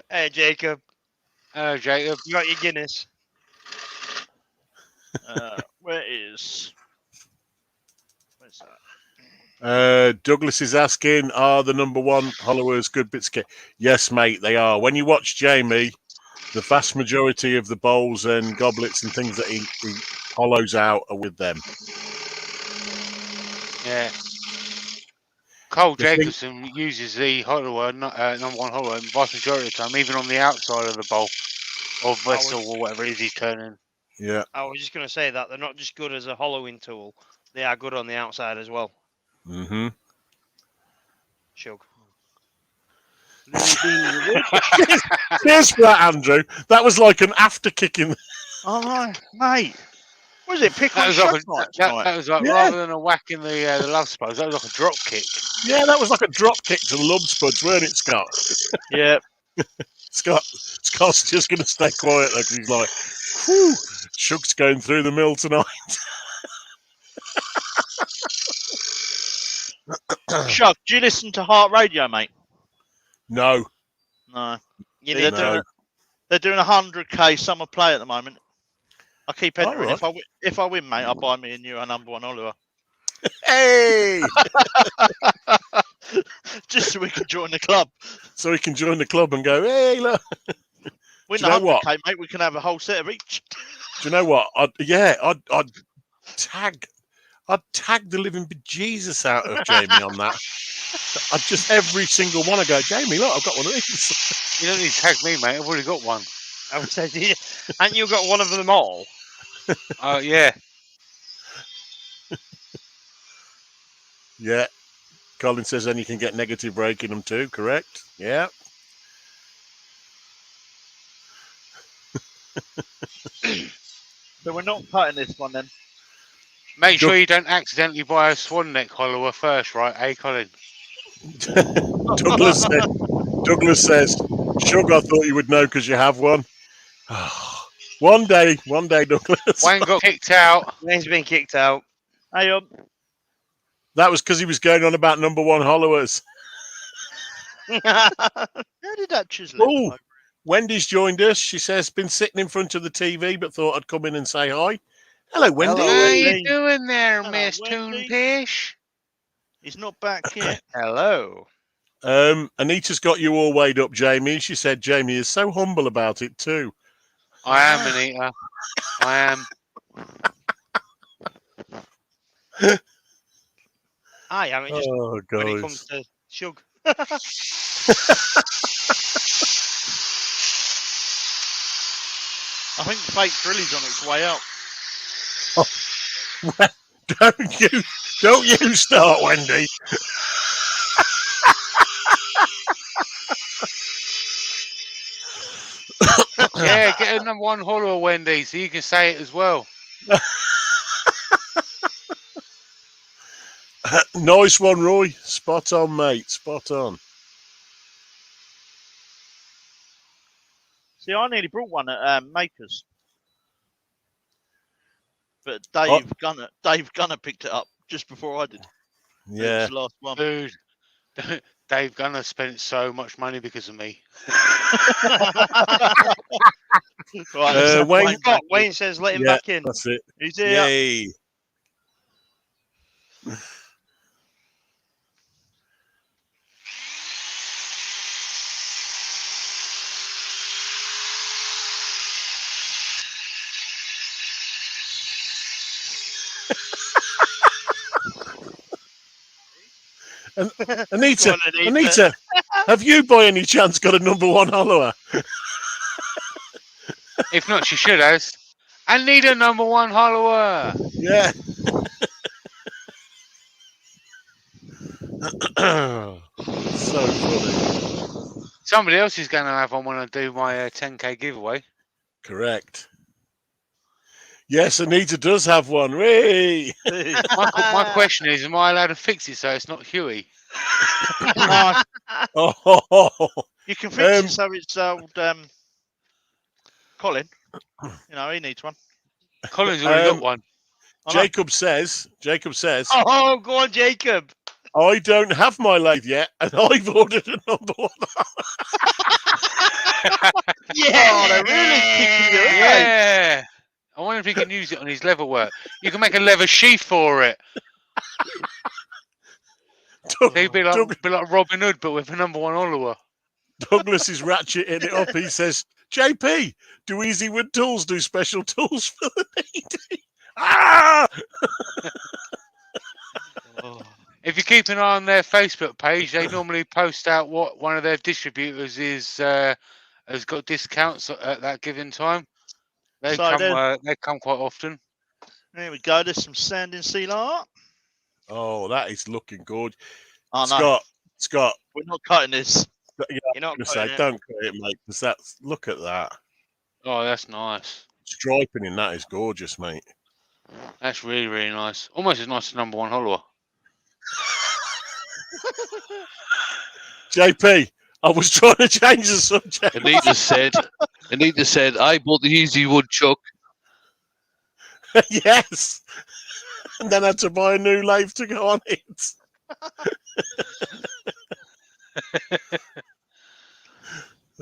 Hey, Jacob. Hello, Jacob. You got your Guinness. Where's that? Douglas is asking, are the #1 Hollowers good bits of kit? Yes, mate, they are. When you watch Jamie, the vast majority of the bowls and goblets and things that he hollows out are with them. Yeah. Cole Jacobson uses the Hollower, #1 Hollower, the vast majority of the time, even on the outside of the bowl or vessel or whatever it is he's turning. Yeah. I was just going to say that they're not just good as a hollowing tool; they are good on the outside as well. Mm-hmm. Shug. Cheers for that, Andrew. That was like an after kicking. All right, mate. Was it pick That on was shot like, night that tonight? was like rather than a whack in the love spuds, that was like a drop kick. Yeah, that was like a drop kick to the lub spuds, weren't it, Scott? Yeah. Scott's just going to stay quiet though, because he's like, whew, Shug's going through the mill tonight. Shug, do you listen to Heart Radio, mate? No. No. You They're need doing, they're doing 100k summer play at the moment. I keep entering. Right. If I win, mate, I'll buy me a new #1 Oliver. Hey! Just so we can join the club. So he can join the club and go, hey, look. Win Do you know the what? 100k, mate. We can have a whole set of each. Do you know what? I'd tag the living bejesus out of Jamie on that. I'd just every single one I go, Jamie, look, I've got one of these. You don't need to tag me, mate. I've already got one. I would say, haven't you got one of them all? Oh, yeah. Yeah. Colin says then you can get negative break in them too, correct? Yeah. So we're not cutting this one then. Make sure you don't accidentally buy a swan neck hollower first, right? Hey, Colin. Douglas says, Shug, I thought you would know because you have one. One day, Douglas. Wayne got kicked out. Wayne's been kicked out. Hey, That was because he was going on about number one hollowers. How did that chisel Oh, it? Wendy's joined us. She says, been sitting in front of the TV, but thought I'd come in and say hi. Hello, Wendy. Hello, How Wendy. you doing there, Hello, Miss Wendy. Toonfish? He's not back yet. Hello. Anita's got you all weighed up, Jamie. She said Jamie is so humble about it too. I am, Anita. I am. I am. It just Oh, when it guys. comes to Shug. I think fake Drilly's on its way out. Don't you start, Wendy. Yeah, get a number one hollow, Wendy, so you can say it as well. Nice one, Roy. Spot on, mate. Spot on. See, I nearly brought one at Makers, but Dave Gunner picked it up just before I did. It Yeah. was the last one. Dude, Dave Gunner spent so much money because of me. Right, let's have Wayne- Wayne back in. Wayne says, "Let him Yeah, back in." That's it. He's here. Yay. Anita, Go on, Anita. Anita, have you by any chance got a number one hollower? If not, she should have. I need a number one hollower. Yeah. So funny. Somebody else is going to have one when I do my 10k giveaway. Correct. Yes, Anita does have one. Whee! My question is, am I allowed to fix it so it's not Huey? Oh, You can fix it so it's old Colin. You know, he needs one. Colin's already got one. I know. Jacob says, Oh, go on, Jacob. I don't have my lathe yet, and I've ordered a number one. Yeah. Oh, they're really kicking you, aren't they? Yeah. I wonder if he can use it on his leather work. You can make a leather sheath for it. He'd be like Robin Hood, but with a number one hollower. Douglas is ratcheting it up. He says, JP, do Easy Wood Tools do special tools for the needy? Ah! If you keep an eye on their Facebook page, they normally post out what one of their distributors has got discounts at that given time. They come quite often. There we go. There's some sanding seal art. Oh, that is looking good. Oh, no. Scott, We're not cutting this. yeah, You're not I'm gonna cutting say, it. don't cut it, mate, because that's, look at that. Oh, that's nice. Striping in that is gorgeous, mate. That's really, really nice. Almost as nice as number one hollower. JP, I was trying to change the subject. Anita said, I bought the Easy Wood chuck. Yes. And then had to buy a new lathe to go on it.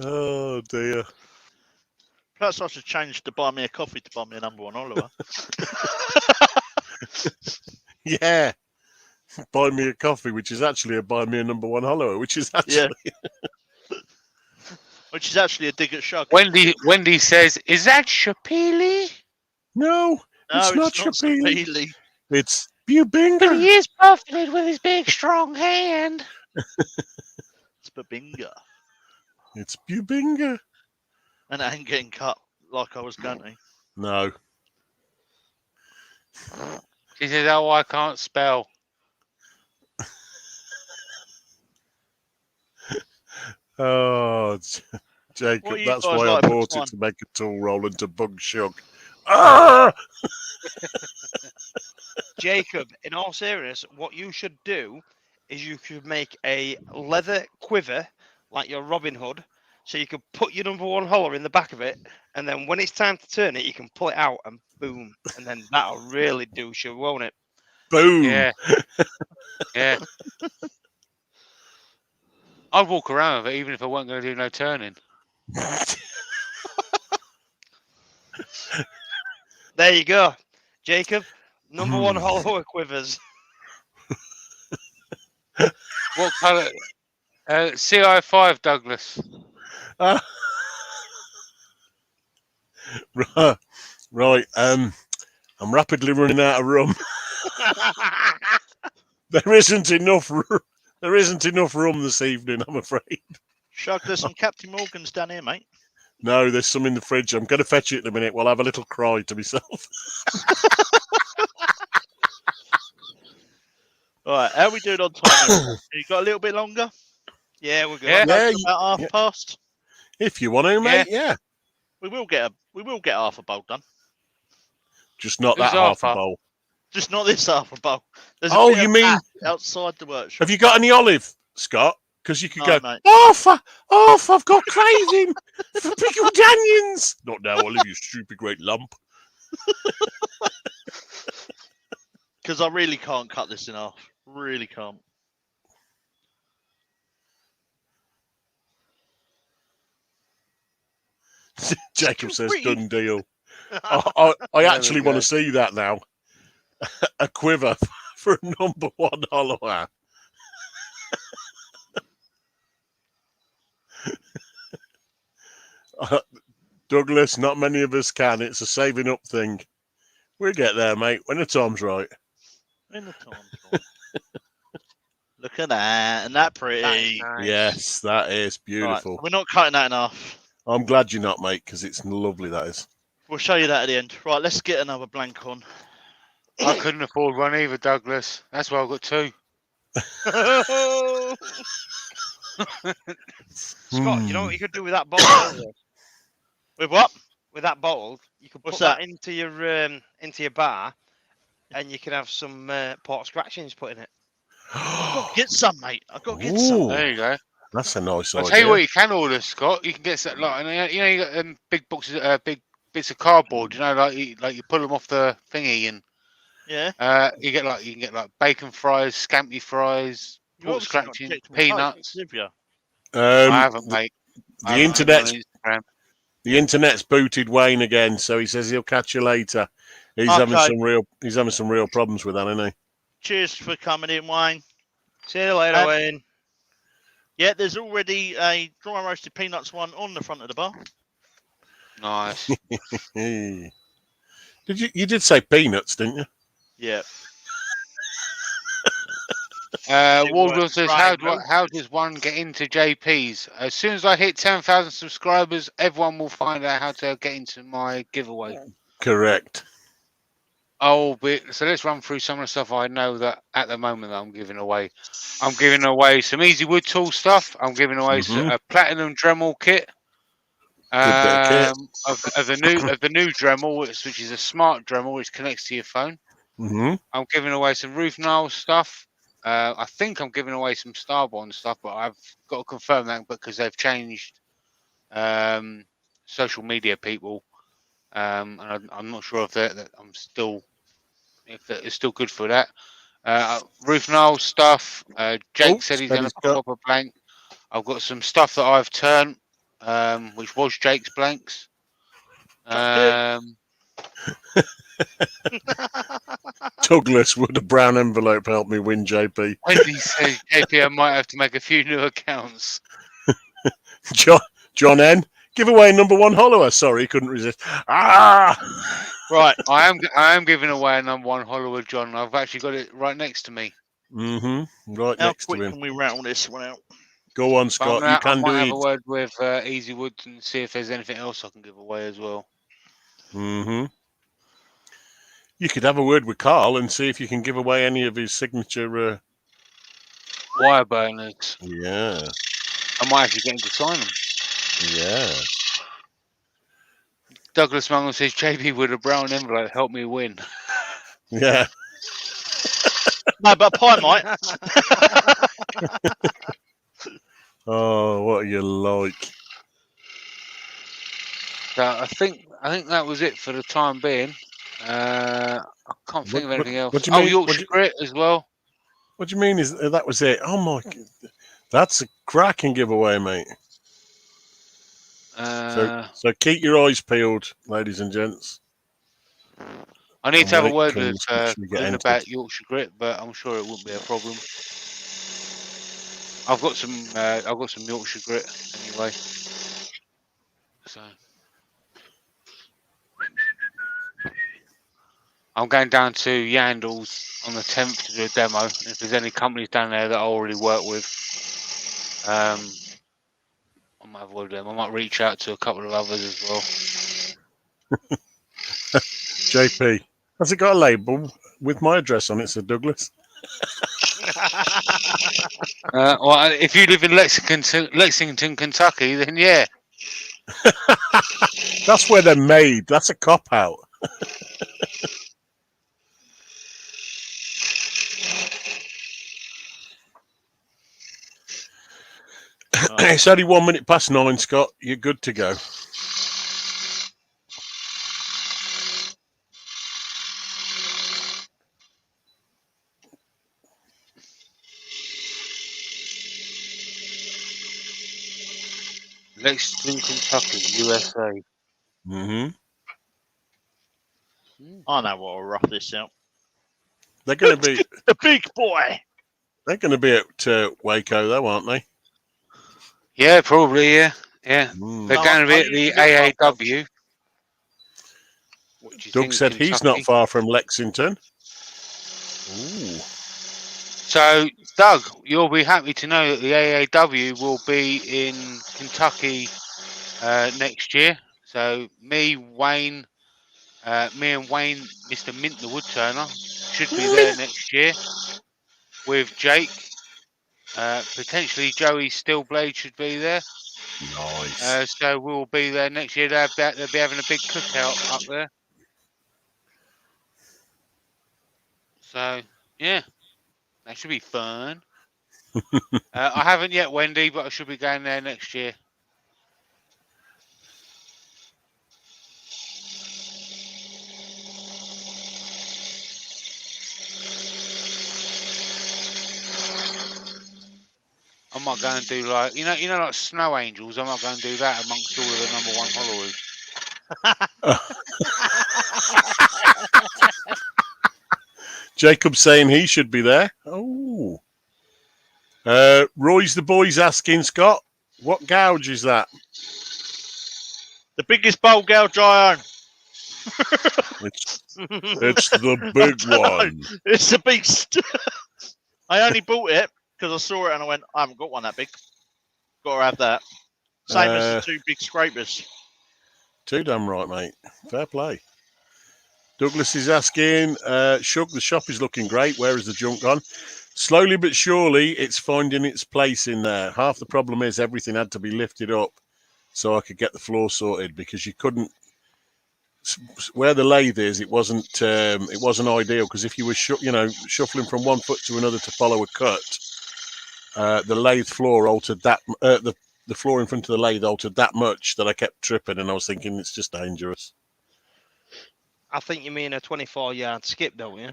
Oh, dear. Perhaps I should change to buy me a coffee to buy me a number one Oliver. Yeah. Buy me a coffee, which is actually a buy me a number one hollower, which is actually... Which is actually a dig at Shug. Wendy says, is that Shapili? No, it's not Shapili. Shapili. It's Bubinga. He is buffeted with his big, strong hand. It's Bubinga. It's Bubinga. And it ain't getting cut like I was going to. No. She says, oh, I can't spell. Oh, Jacob, What you that's guys why like I for bought fun? it, to make a tool roll and to bug Shug. Ah! Jacob, in all seriousness, what you should do is you should make a leather quiver like your Robin Hood, so you could put your number one hollower in the back of it, and then when it's time to turn it, you can pull it out and boom, and then that'll really do you, won't it? Boom. Yeah. Yeah. I'd walk around with it even if I weren't going to do no turning. There you go, Jacob. Number one hollow quivers. What colour? CI5, Douglas. Right. I'm rapidly running out of rum. There isn't enough rum this evening, I'm afraid. Shug, there's some Captain Morgans down here, mate. No, there's some in the fridge. I'm going to fetch it in a minute. We'll have a little cry to myself. All right, how are we doing on time? You got a little bit longer? Yeah, we're good. Yeah. Yeah, About half past. if you want to, mate. Yeah. We will get half a bowl done. Just not Who's that half a half? bowl. Just not this half a bowl. There's a Oh, bit you of mean- fat outside the workshop? Have you got any olive, Scott? Because you could No, go, mate. off, I've got craving for pickled onions. Not now, Olive, you stupid great lump. Because I really can't cut this in half. Really can't. Jacob says, Breathe. done deal. I There actually we want go. to see that now. A quiver for a number one hollower. Douglas, not many of us can. It's a saving up thing. We'll get there, mate, when the time's right. In the time's right. Look at that. And that pretty. Nice. Yes, that is Right, beautiful. we're not cutting that in half. I'm glad you're not, mate, because it's lovely, that is. We'll show you that at the end. Right, let's get another blank on. I couldn't afford one either, Douglas. That's why I've got two. Scott, you know what you could do with that bottle? With what? With that bottle, you could put What's that that? into your bar, and you can have some pork scratchings put in it. I've got to get some, mate. I've got to get some. Ooh, There you go. that's a nice I'll idea. tell you what you can order, Scott. You can get that like, you got big boxes, big bits of cardboard. You know, like you pull them off the thingy, and Yeah. you can get like bacon fries, scampi fries, You pork obviously got scratching, injectable peanuts. cokes, have you? I haven't, mate. The I haven't had internet's one on Instagram. The internet's booted Wayne again, so he says he'll catch you later. He's having some real problems with that, isn't he? Cheers for coming in, Wayne. See you later, Wayne. Yeah, there's already a dry roasted peanuts one on the front of the bar. Nice. You did say peanuts, didn't you? Yeah. Waldorf says, right, bro. how does one get into JP's? As soon as I hit 10,000 subscribers, everyone will find out how to get into my giveaway. Correct. So let's run through some of the stuff I know that at the moment that I'm giving away. I'm giving away some Easy Wood Tool stuff. I'm giving away a platinum Dremel kit. Good bit of kit. Of the new Dremel, which is a smart Dremel, which connects to your phone. Mm-hmm. I'm giving away some roof nail stuff. I think I'm giving away some Starbond stuff, but I've got to confirm that because they've changed social media people, and I'm not sure if it's still good for that. Roof nail stuff. Jake said he's going to pop up a blank. I've got some stuff that I've turned, which was Jake's blanks. Douglas, would a brown envelope help me win, JP? Wendy says, JP, I might have to make a few new accounts. John N. Giveaway number one hollower. Sorry, couldn't resist. Right, I am giving away a number one hollower, John. I've actually got it right next to me. Mm-hmm. Right How next to quick him. can we rattle this one out? Go on, Scott. You I can might do have it. a word with Easy Wood and see if there's anything else I can give away as well. Mm-hmm. You could have a word with Carl and see if you can give away any of his signature wire burners. Yeah. I might actually get him to sign them. Yeah. Douglas Mangle says, JP with a brown envelope, help me win. Yeah. No, but pie might. Oh, what are you like? So I think that was it for the time being. I can't can't think of anything else. What do you mean? Yorkshire Grit as well. What do you mean? Is that was it? Oh my! That's a cracking giveaway, mate. So keep your eyes peeled, ladies and gents. I need to have a word with get Glenn entered. about Yorkshire Grit, but I'm sure it wouldn't be a problem. I've got some Yorkshire Grit anyway. So I'm going down to Yandles on the 10th to do a demo. And if there's any companies down there that I already work with, I might avoid them. I might reach out to a couple of others as well. JP, has it got a label with my address on it, Sir Douglas? Well, if you live in Lexington, Kentucky, then yeah. That's where they're made. That's a cop out. It's only 1 minute past 9, Scott. You're good to go. Lexington, Kentucky, USA. Mm-hmm. I know what will rough this out. They're going to be the big boy. They're going to be at Waco, though, aren't they? Yeah, probably. Yeah. They're Mm. going to be at the AAW. Doug said he's not far from Lexington. Ooh. So, Doug, you'll be happy to know that the AAW will be in Kentucky next year. So, me and Wayne, Mr. Mint the Woodturner, should be there next year with Jake. Potentially Joey Steelblade should be there. Nice. So we'll be there next year. They'll be having a big cookout up there. So, yeah. That should be fun. I haven't yet, Wendy, but I should be going there next year. I might go and do like like Snow Angels. I might go and do that amongst all of the number one followers. Jacob's saying he should be there. Oh. Roy's the boys asking, Scott, what gouge is that? The biggest bowl gouge I own. It's the big one. It's the beast. I only bought it because I saw it and I went, I haven't got one that big. Got to have that. Same as the two big scrapers. Too damn right, mate. Fair play. Douglas is asking, Shug, the shop is looking great. Where is the junk gone? Slowly but surely, it's finding its place in there. Half the problem is everything had to be lifted up so I could get the floor sorted because you couldn't. Where the lathe is, it wasn't ideal because if you were shuffling from one foot to another to follow a cut, the lathe floor altered that. The floor in front of the lathe altered that much that I kept tripping, and I was thinking it's just dangerous. I think you mean a 24-yard skip, don't you?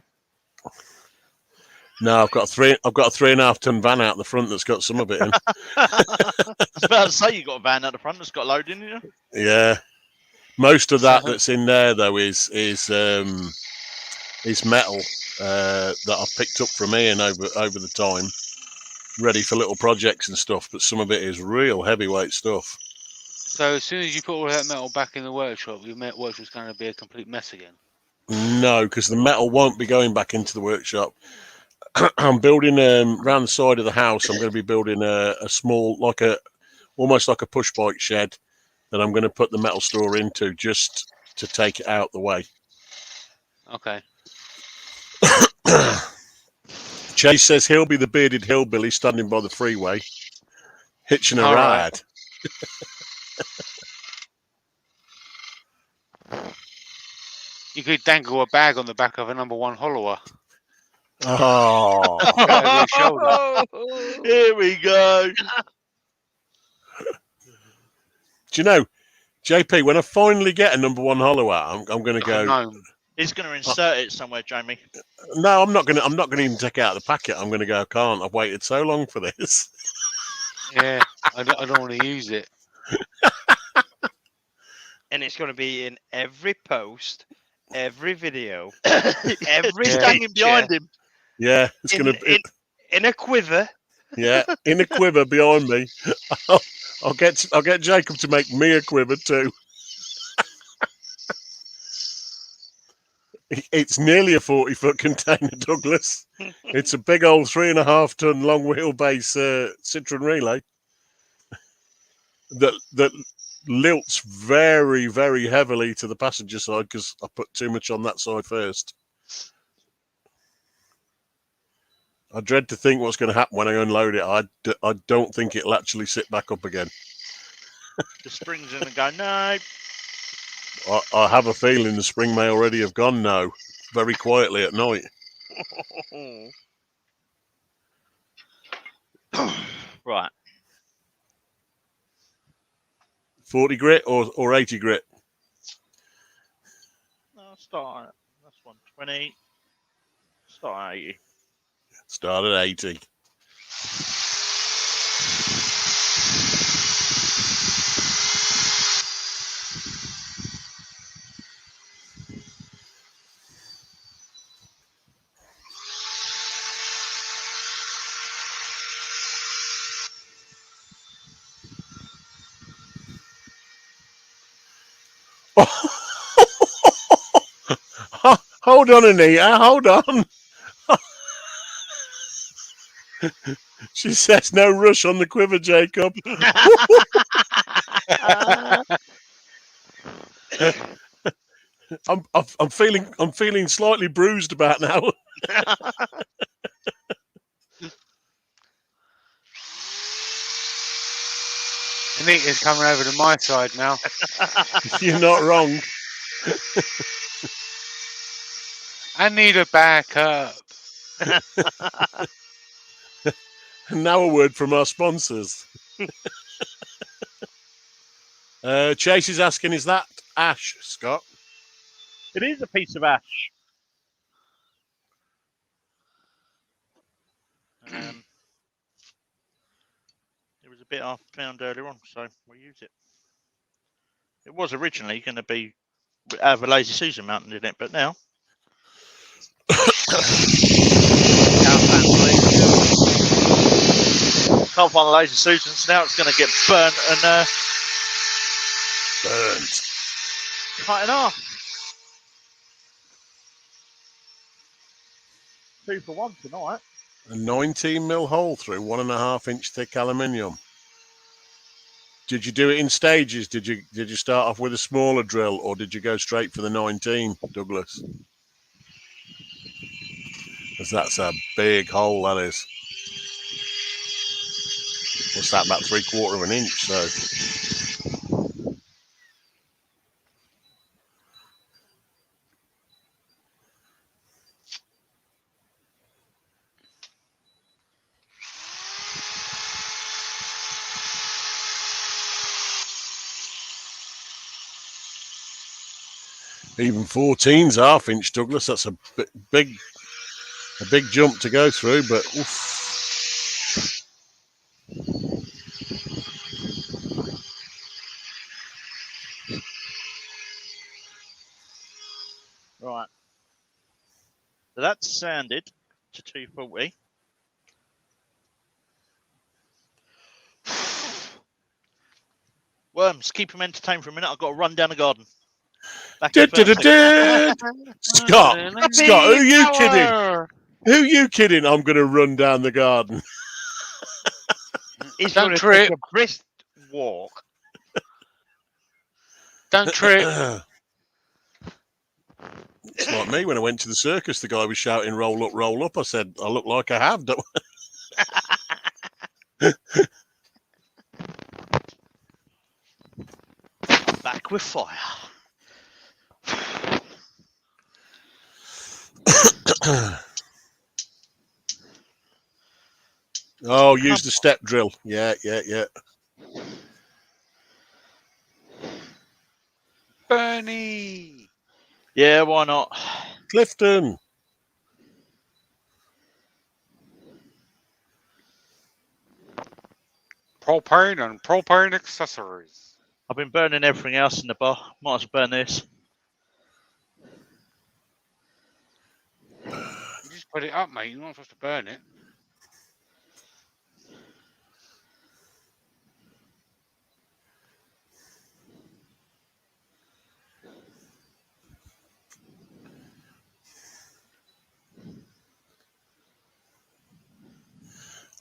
No, I've got a 3.5 ton van out the front that's got some of it in. I was about to say you got a van out the front that's got load in it. Yeah, most of that's in there though is metal that I've picked up from Ian over the time, ready for little projects and stuff. But some of it is real heavyweight stuff. So as soon as you put all that metal back in the workshop, your workshop's going to be a complete mess again. No, because the metal won't be going back into the workshop. I'm building around the side of the house. I'm going to be building a small, almost like a push bike shed that I'm going to put the metal store into just to take it out the way. Okay. Chase says he'll be the bearded hillbilly standing by the freeway, hitching a ride. You could dangle a bag on the back of a number one hollower. Oh. Here we go. Do you know, JP, when I finally get a number one hollower, I'm going to go. He's going to insert it somewhere, Jamie. No, I'm not going to even take it out of the packet. I'm going to go, I can't. I've waited so long for this. Yeah, I don't want to use it. And it's going to be in every post, every video, Every every hanging behind him. Yeah, it's going to... in a quiver. Yeah, in a quiver behind me. I'll get Jacob to make me a quiver too. It's nearly a 40-foot container, Douglas. It's a big old 3.5-ton long wheelbase Citroen Relay that lilts very, very heavily to the passenger side because I put too much on that side first. I dread to think what's going to happen when I unload it. I don't think it'll actually sit back up again. The spring's going to go, no. I have a feeling the spring may already have gone now, very quietly at night. Right. 40 grit or 80 grit? No, start at, that's 120. Start at 80. Start at 80. Hold on, Anita. Hold on. She says no rush on the quiver, Jacob. I'm feeling slightly bruised about now. Anita's coming over to my side now. You're not wrong. I need a backup. And now a word from our sponsors. Chase is asking, is that ash, Scott? It is a piece of ash. It was a bit I found earlier on, so we'll use it. It was originally going to be have a Lazy Susan mounted in it, but now can't find a Lazy Susan, so now it's going to get burnt and cut in half. 2 for 1 tonight. A 19mm hole through 1.5-inch thick aluminium. Did you do it in stages? Did you start off with a smaller drill, or did you go straight for the 19, Douglas? Because that's a big hole, that is. What's that, about 3/4 of an inch? So. Even 14's 1/2 inch, Douglas. That's a big jump to go through, but oof. Right. So that's sanded to 240. Worms, keep them entertained for a minute. I've got to run down the garden. Scott, who you kidding? Who you kidding? I'm going to run down the garden. He's going to take a brisk walk. Don't trip. It's like me when I went to the circus. The guy was shouting, "Roll up, roll up." I said, "I look like I have." Don't Back with fire. Oh, use the step drill. Yeah. Bernie. Yeah, why not? Clifton. Propane and propane accessories. I've been burning everything else in the bar. Might as well burn this. You just put it up, mate. You're not supposed to burn it.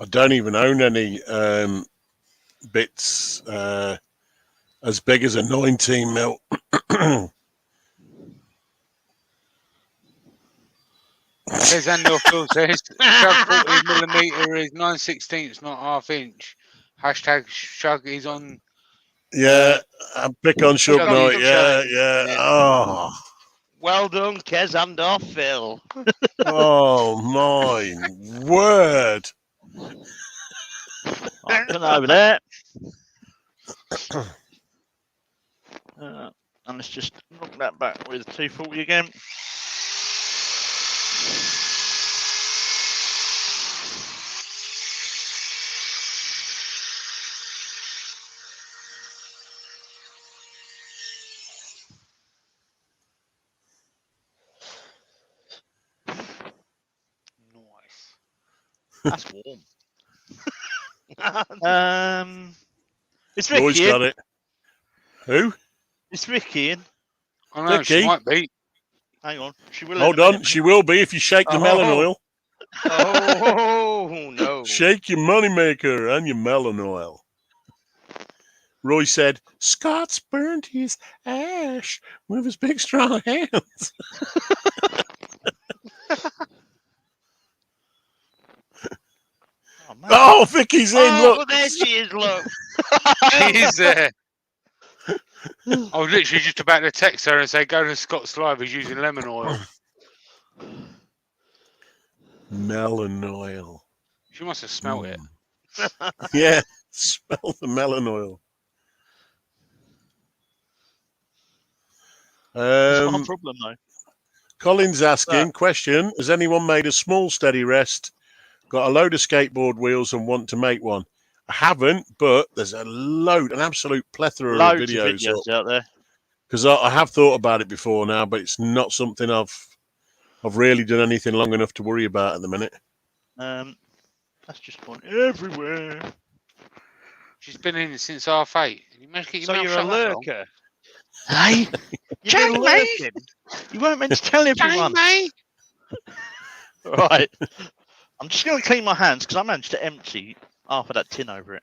I don't even own any bits as big as a 19 mil. Says Andor Phil says, Shug 40mm is 9/16, not half inch. Hashtag Shug is on. Yeah, I pick on Shug Shug Knight. is Yeah, challenge. yeah. Yeah. Oh, Well done, Kez and off, Phil. oh my word. I'll turn over there. And let's just knock that back with 240 again. Nice. That's warm. It's Roy's Vicky in. got it. Who? It's Vicky in. I know, she Vicky? might be. Hang on. She will. Hold in a on, minute. she will be if you shake the melon Oh. oil. Oh, no. Shake your moneymaker and your melon oil. Roy said, Scott's burnt his ash with his big strong hands. Oh, man. Oh, Vicky's in, Oh, look. there she is, look. He's there. I was literally just about to text her and say, go to Scott's Live. He's using lemon oil. Melon oil. She must have smelt it. Yeah, smell the melon oil. It's not a problem, though. Colin's asking, question, has anyone made a small steady rest, got a load of skateboard wheels and want to make one? I haven't, but there's an absolute plethora Loads of videos out there. Because I have thought about it before now, but it's not something I've really done anything long enough to worry about at the minute. That's just gone everywhere. She's been in since 8:30. You must get your So mouth you're a shut that long. lurker. Hey, You've been lurking. you weren't meant to tell everyone. Jamie! Right. I'm just going to clean my hands because I managed to empty half of that tin over it.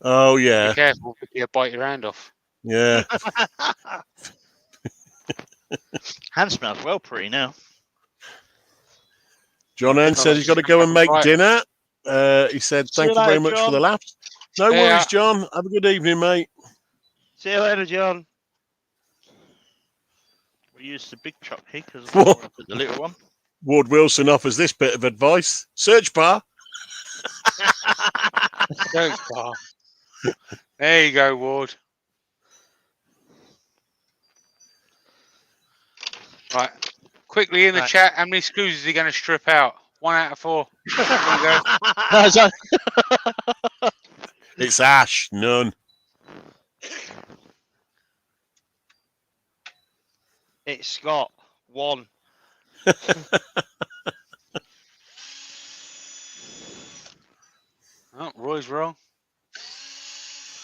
Oh, yeah. Be careful, you'll bite your hand off. Yeah. Hand smells well pretty now. John N says he's got to go and make dinner. He said, See you thank you very later, much for the John. laughs. No Yeah. worries, John. Have a good evening, mate. See you later, John. We used the big chuck here because What? the little one. Ward Wilson offers this bit of advice. Search bar. Search bar. There you go, Ward. Right. Quickly in the chat, how many screws is he going to strip out? 1 out of 4. There you go. No, so, It's Ash. None. It's Scott. 1. Oh, Roy's wrong.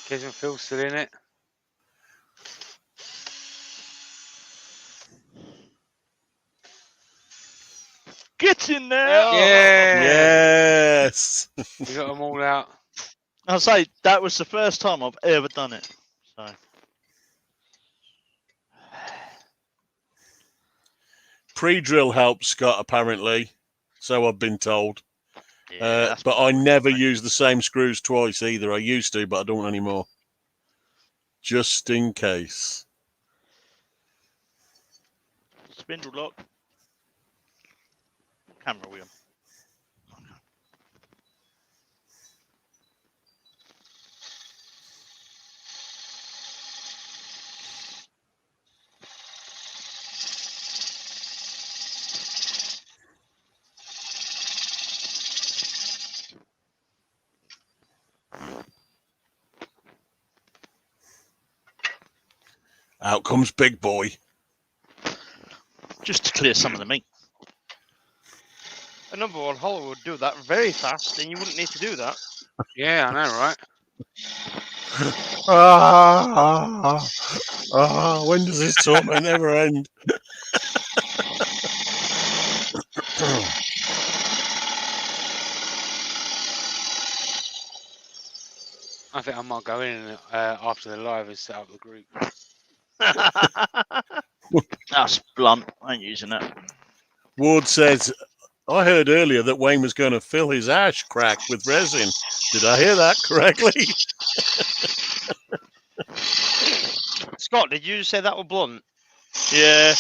Kez and Phil's still in it. get in there. Yeah. Yes. We got them all out. I'll say that was the first time I've ever done it. So Pre-drill helps Scott, apparently. So I've been told. yeah, But I never use the same screws twice either. I used to, but I don't anymore. Just in case. spindle lock. Camera wheel. Out comes Big Boy. Just to clear some of the meat. A number one Hollow would do that very fast, and you wouldn't need to do that. Yeah, I know, right? When does this torment ever end? I think I might go in after the live and set up the group. That's blunt. I ain't using that. Ward says, I heard earlier that Wayne was going to fill his ash crack with resin. Did I hear that correctly? Scott, did you say that was blunt? Yeah.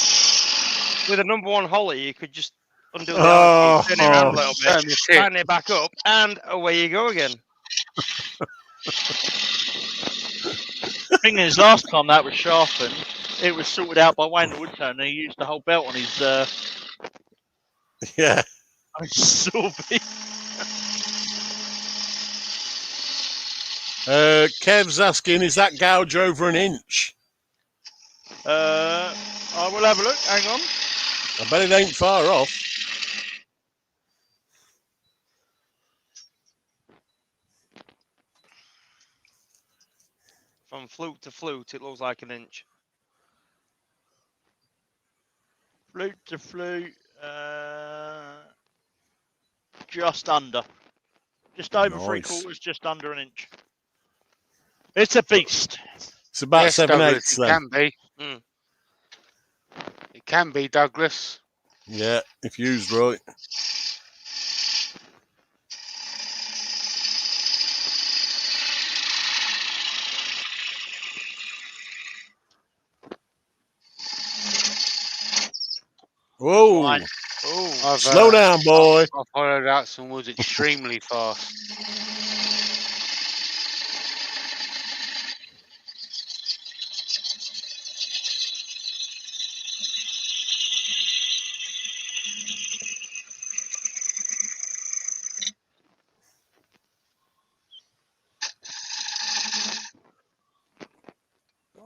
With a number one Holly, you could just undo the arm, turn it around a little bit, Turn the tip. tighten it back up, and away you go again. The thing is, last time that was sharpened, it was sorted out by Wayne the Woodturner. He used the whole belt on his Yeah. saw bit. Kev's asking, is that gouge over an inch? I will have a look. Hang on. I bet it ain't far off. From flute to flute, it looks like an inch. Flute to flute. Just under. Just over Nice. 3/4, just under an inch. It's a beast. It's about Yes, 7/8 Douglas, it then. can be. Mm. It can be, Douglas. Yeah, if used right. Whoa! Fine. Oh, Slow down, boy. I've hollowed out some wood extremely fast.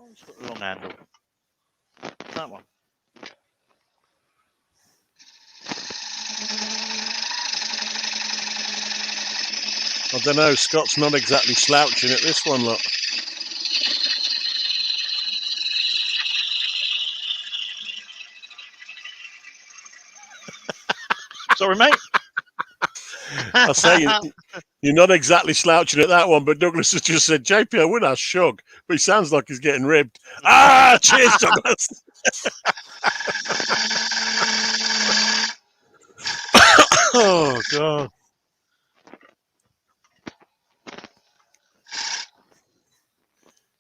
It's got a long handle. That one. I don't know. Scott's not exactly slouching at this one, look. Sorry, mate. I say you're not exactly slouching at that one, but Douglas has just said, JP, I would ask Shug, but he sounds like he's getting ribbed. Ah, cheers, Douglas. Oh, God.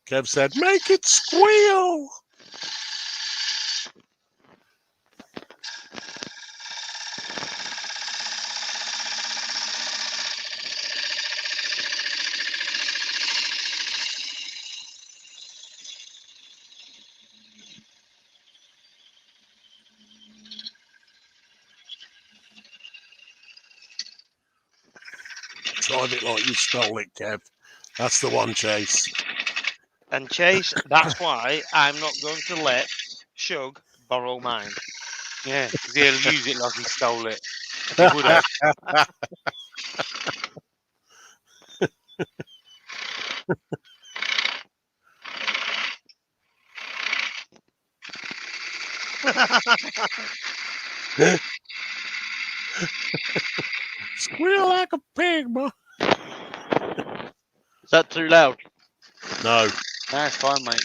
Kev said, make it squeal. Drive it like you stole it, Kev. That's the one, Chase. and Chase, that's why I'm not going to let Shug borrow mine. Yeah, because he'll use it like he stole it. He would have. Squeal like a pig, boy. Is that too loud? No. That's fine, mate.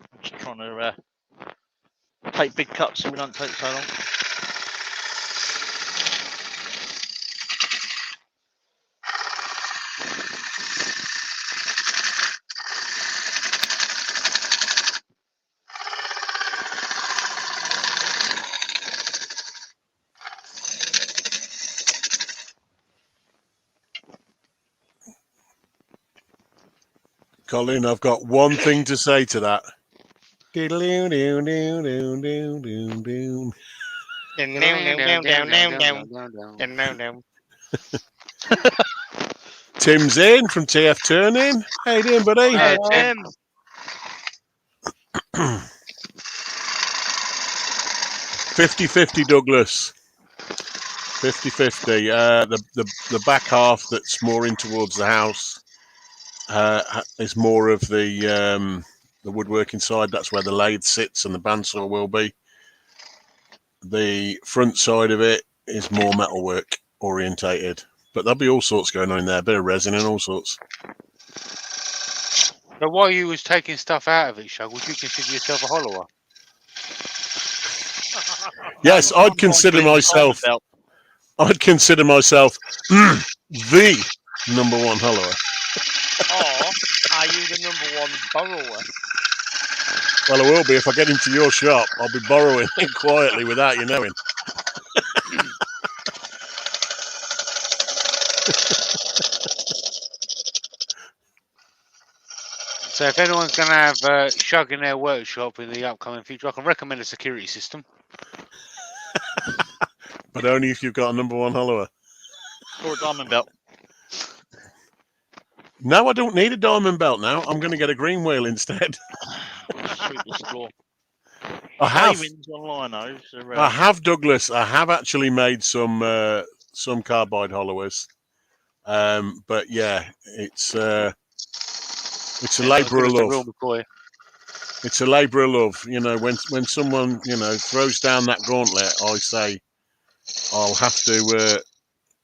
I'm just trying to take big cuts so we don't take so long. Colin, I've got one thing to say to that. Tim's in from TF Turning. How you doing, buddy? Hey, Tim. 50-50, Douglas. 50-50. The back half that's more in towards the house is more of the woodworking side. That's where the lathe sits and the bandsaw will be. The front side of it is more metalwork orientated. But there'll be all sorts going on in there. A bit of resin and all sorts. But while you was taking stuff out of it, Shug, would you consider yourself a hollower? Yes, I'd consider myself. I'd consider myself the number one hollower. Or are you the number one borrower? Well, I will be if I get into your shop. I'll be borrowing quietly without you knowing. So if anyone's going to have Shug in their workshop in the upcoming future, I can recommend a security system. But only if you've got a number one hollower. Or a diamond belt. No, I don't need a diamond belt now. I'm going to get a green wheel instead. Sweep the score. I have. Savings online, though. So, I have, Douglas. I have actually made some carbide hollowers. But yeah, it's a labour of love. It's a labour of love. You know, when someone throws down that gauntlet, I say I'll have to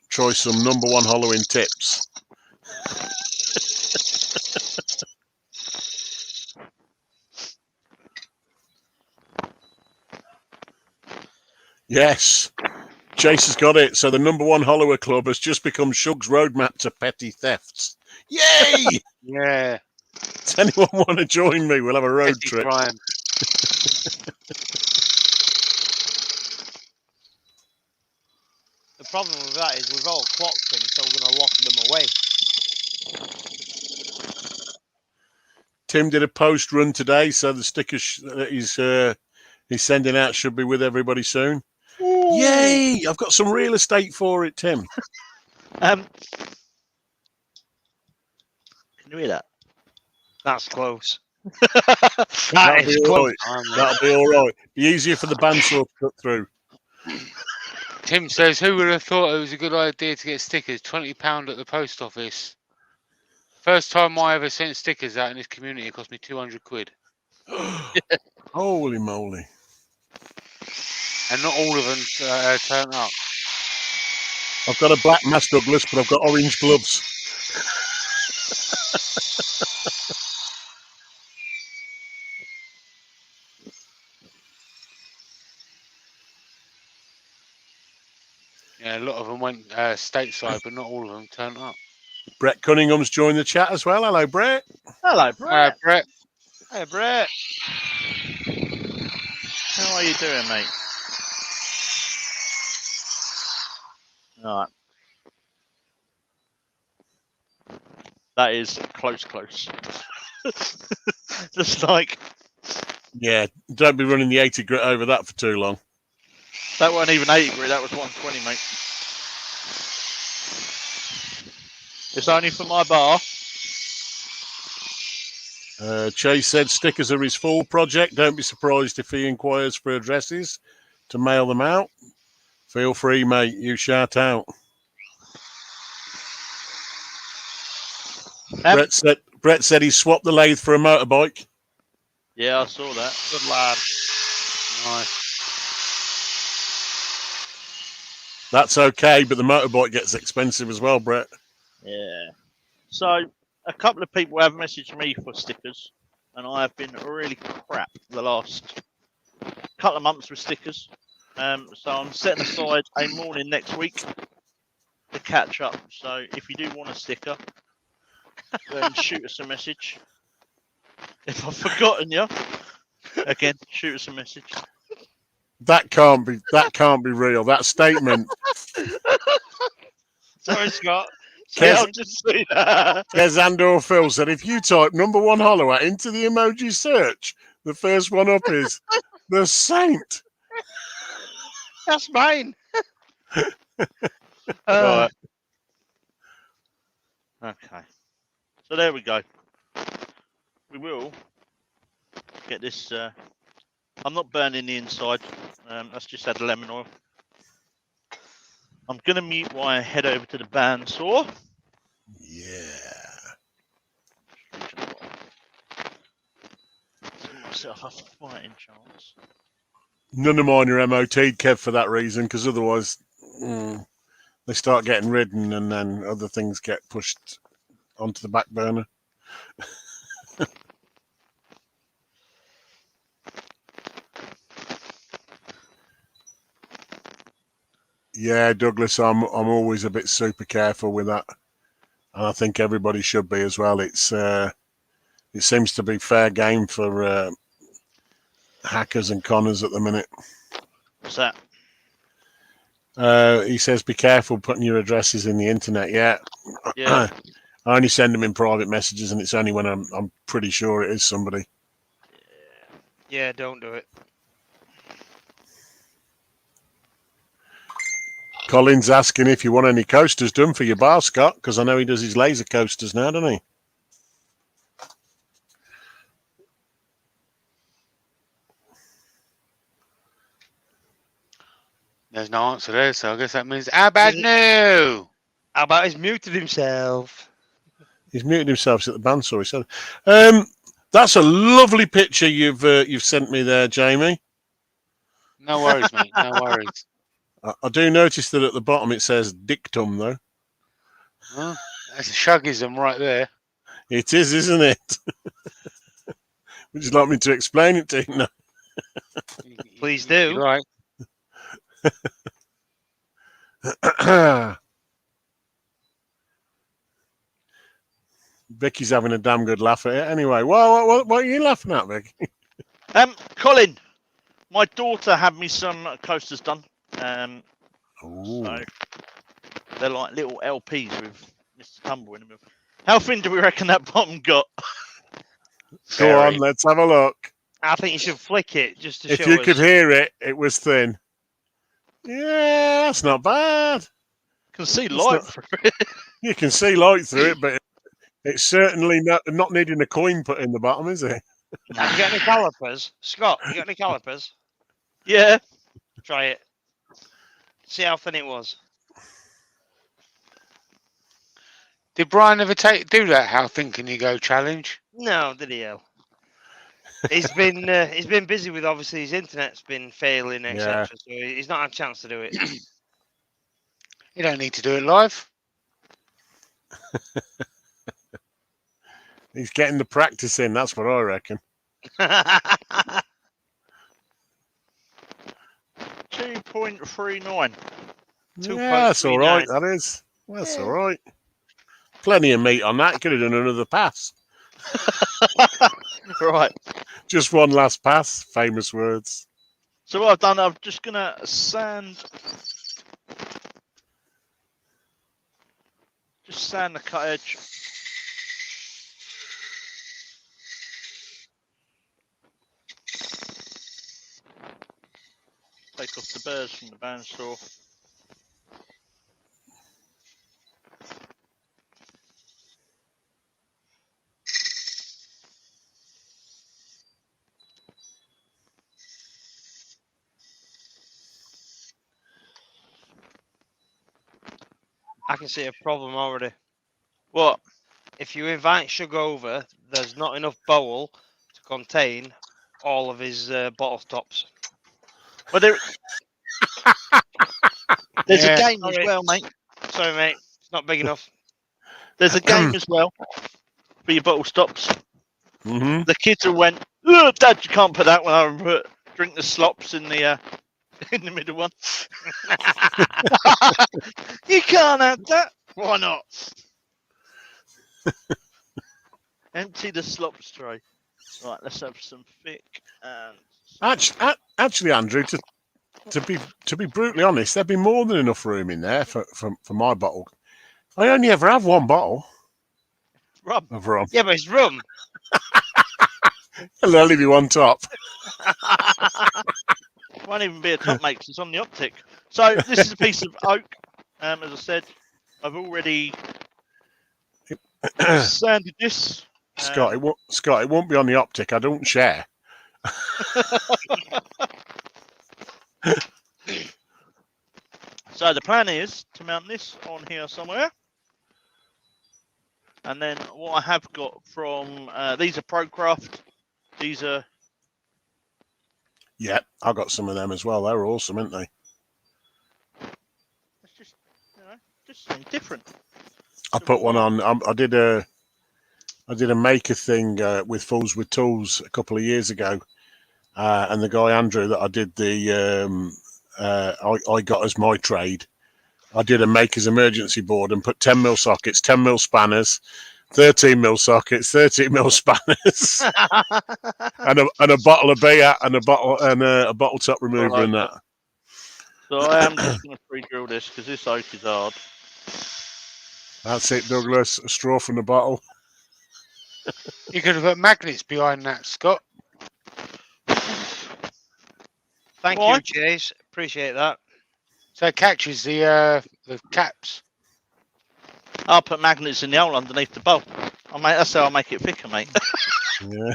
try some number one hollowing tips. Yes, Chase has got it. So the number one hollower club has just become Shug's roadmap to petty thefts. Yay! Yeah. Does anyone want to join me? We'll have a road Petty trip. crime. The problem with that is we've all clocked them, so we're going to lock them away. Tim did a post run today, so the stickers that he's sending out should be with everybody soon. Ooh. Yay! I've got some real estate for it, Tim. Can you hear that? That's close. That'll be all right. That'll be all right. Be easier for the bandsaw to cut through. Tim says, who would have thought it was a good idea to get stickers? £20 at the post office. First time I ever sent stickers out in this community, it cost me 200 quid. Holy moly. And not all of them turn up. I've got a black mask, Douglas, but I've got orange gloves. Yeah, a lot of them went stateside, but not all of them turned up. Brett Cunningham's joined the chat as well. Hello, Brett. Hello, Brett. Brett. Hey, Brett. How are you doing, mate? All right. That is close. Just like... Yeah, don't be running the 80 grit over that for too long. That wasn't even 80 grit, that was 120, mate. It's only for my bar. Chase said stickers are his full project. Don't be surprised if he inquires for addresses to mail them out. Feel free, mate. You shout out. Brett said he swapped the lathe for a motorbike. Yeah, I saw that. Good lad. Nice. That's okay, but the motorbike gets expensive as well, Brett. Yeah. So, a couple of people have messaged me for stickers, and I have been really crap the last couple of months with stickers. So I'm setting aside a morning next week to catch up. So if you do want a sticker, then shoot us a message. If I've forgotten you, again, shoot us a message. That can't be real. That statement. Sorry, Scott. I've just seen that. Andor Phil said, if you type #1 Holloway into the emoji search, the first one up is the Saint. That's mine. Right. Okay. So there we go. We will get this. I'm not burning the inside. That's just add lemon oil. I'm going to mute while I head over to the bandsaw. Yeah. Give myself a fighting chance. None of mine are MOT'd, Kev, for that reason, because otherwise they start getting ridden and then other things get pushed onto the back burner. Yeah, Douglas, I'm always a bit super careful with that, and I think everybody should be as well. It seems to be fair game for hackers and conners at the minute. What's that? He says, be careful putting your addresses in the internet. Yeah. Yeah. I only send them in private messages, and it's only when I'm pretty sure it is somebody. Yeah, don't do it. Colin's asking if you want any coasters done for your bar, Scott, because I know he does his laser coasters now, doesn't he? There's no answer there, so I guess that means how about no? How about he's muted himself? He's muted himself at the bandsaw. He said, "That's a lovely picture you've sent me there, Jamie." No worries, mate. No worries. I do notice that at the bottom it says dictum, though. Huh? That's a shuggism right there. It is, isn't it? Would you like me to explain it to you? No. Please do. Right. Vicky's having a damn good laugh at it. Anyway, what are you laughing at, Vicky? Colin, my daughter had me some coasters done. So they're like little LPs with Mr. Tumble in them. How thin do we reckon that bottom got? Go on, let's have a look. I think you should flick it just to If show you us. could hear it, it was thin. Yeah, that's not bad. Can see light through it. You can see light through it, but it's certainly not needing a coin put in the bottom, is it? Have you got any calipers? Scott, you got any calipers? Yeah. Try it. See how thin it was. Did Brian ever do that how thin can you go challenge? No, did he? He's been busy with, obviously, his internet's been failing, etc. So he's not had a chance to do it. You don't need to do it live. He's getting the practice in, that's what I reckon. 2.39. Yeah, that's all right, that is. That's all right. Plenty of meat on that. Could have done another pass. Right. Just one last pass. Famous words. So what I've done, I'm just going to sand the cut edge. Take off the burrs from the bandsaw. I can see a problem already. What? If you invite Shug over, there's not enough bowl to contain all of his bottle tops. Well, there's a game as well, mate. Sorry, mate. It's not big enough. There's a game as well for your bottle stops. Mm-hmm. The kids all went, "Oh, Dad, you can't put that one on. Put drink the slops in the middle one." You can't have that. Why not? Empty the slops tray. Right, let's have some thick and. Actually, Andrew, to be brutally honest, there'd be more than enough room in there for my bottle. I only ever have one bottle Rum. of rum. Yeah, but it's rum. There'll only be one top. Won't even be a top, mate, 'cause it's on the optic. So this is a piece of oak. As I said, I've already sanded this. Scott, it won't be on the optic. I don't share. So the plan is to mount this on here somewhere. And then what I have got from, these are ProCraft. These are... Yeah, I got some of them as well. They're awesome, aren't they? It's just, just something different. I put one on. I did a maker thing with Fools with Tools a couple of years ago, and the guy Andrew that I did the I got as my trade. I did a maker's emergency board and put 10mm sockets, 10mm spanners, 13mm sockets, 13mm spanners, and a bottle of beer and a bottle top remover and that. So I am just going to pre-drill this because this oak is hard. That's it, Douglas. A straw from the bottle. You could have put magnets behind that, Scott. Thank you, Chase. Appreciate that. So it catches the caps. I'll put magnets in the hole underneath the bowl. That's how I'll make it thicker, mate. Yeah.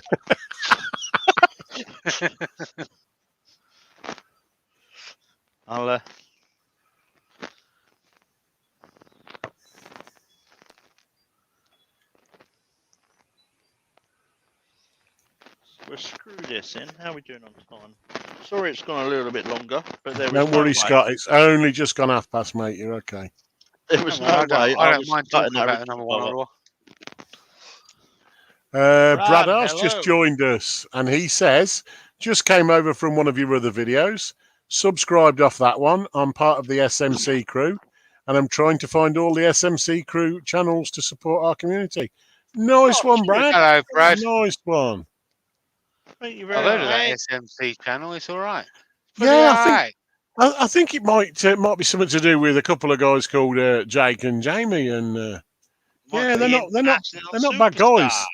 I'll we'll screw this in. How are we doing on time? Sorry it's gone a little bit longer, but there was Don't worry, Scott. It's only just gone 8:30, mate. You're okay. There was no I way. don't mind talking about the number one order. Brad has hello. just joined us, and he says, just came over from one of your other videos, subscribed off that one. I'm part of the SMC crew, and I'm trying to find all the SMC crew channels to support our community. Nice one, Brad. Hello, Brad. Nice one. Thank you I've very heard of much. that SMC channel. It's all right. Yeah, I think it might be something to do with a couple of guys called Jake and Jamie, and yeah, they're not bad guys.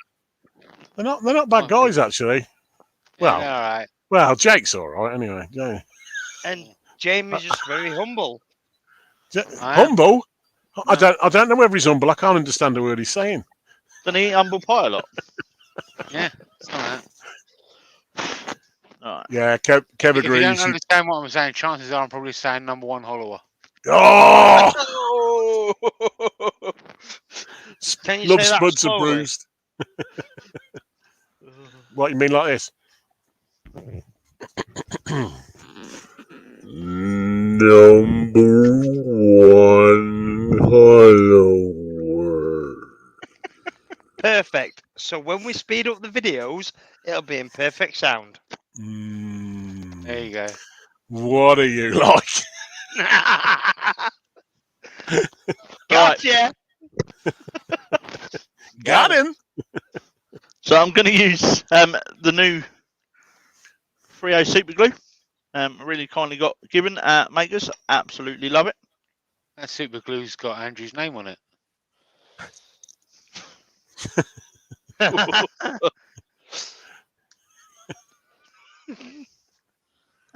They're not bad guys actually. Well, all right. Well, Jake's all right anyway. Yeah. And Jamie's just very humble. Humble? I don't know whether he's humble. I can't understand the word he's saying. Doesn't he humble pie a lot? Yeah, it's all right. All right. Yeah, Kev If you agrees. don't understand what I'm saying, chances are I'm probably saying number one follower. Oh! Can you Love say that spuds are slowly? bruised. What, you mean like this? Number one follower. Perfect. So when we speed up the videos, it'll be in perfect sound. There you go. What are you like? Gotcha. Got him. So I'm going to use the new 3O super glue. Really kindly got given at Makers. Absolutely love it. That super glue's got Andrew's name on it.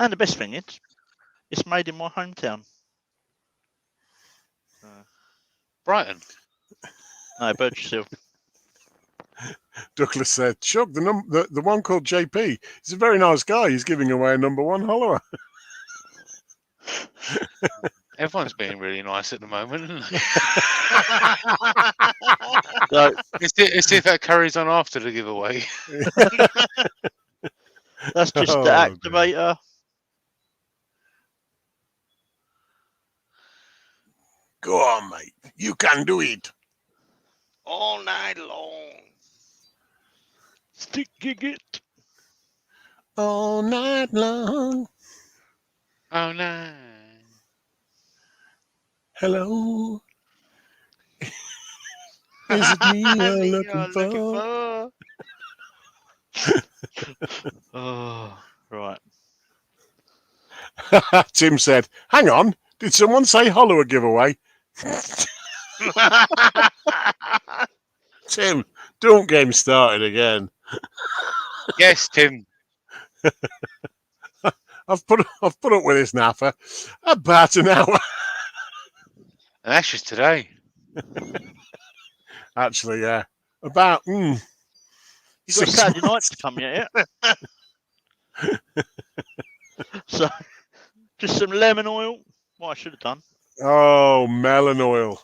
And the best thing is, it's made in my hometown. Brighton. No, Birchhill. Douglas said, "Shug, the one called JP. He's a very nice guy. He's giving away a number one follower." Everyone's being really nice at the moment, isn't they? So, Let's see if that carries on after the giveaway. that's just the activator. Go on, mate. You can do it. All night long. Sticking it. All night long. Oh no. Hello. Is it me you're looking for? Oh, right. Tim said, "Hang on. Did someone say hollow a giveaway?" Tim, don't get him started again. Yes, Tim. I've put up with this now for about an hour. And that's just today. Actually, yeah. About You got 6 Saturday night months. to come yet? So, just some lemon oil. What I should have done. Oh, melon oil.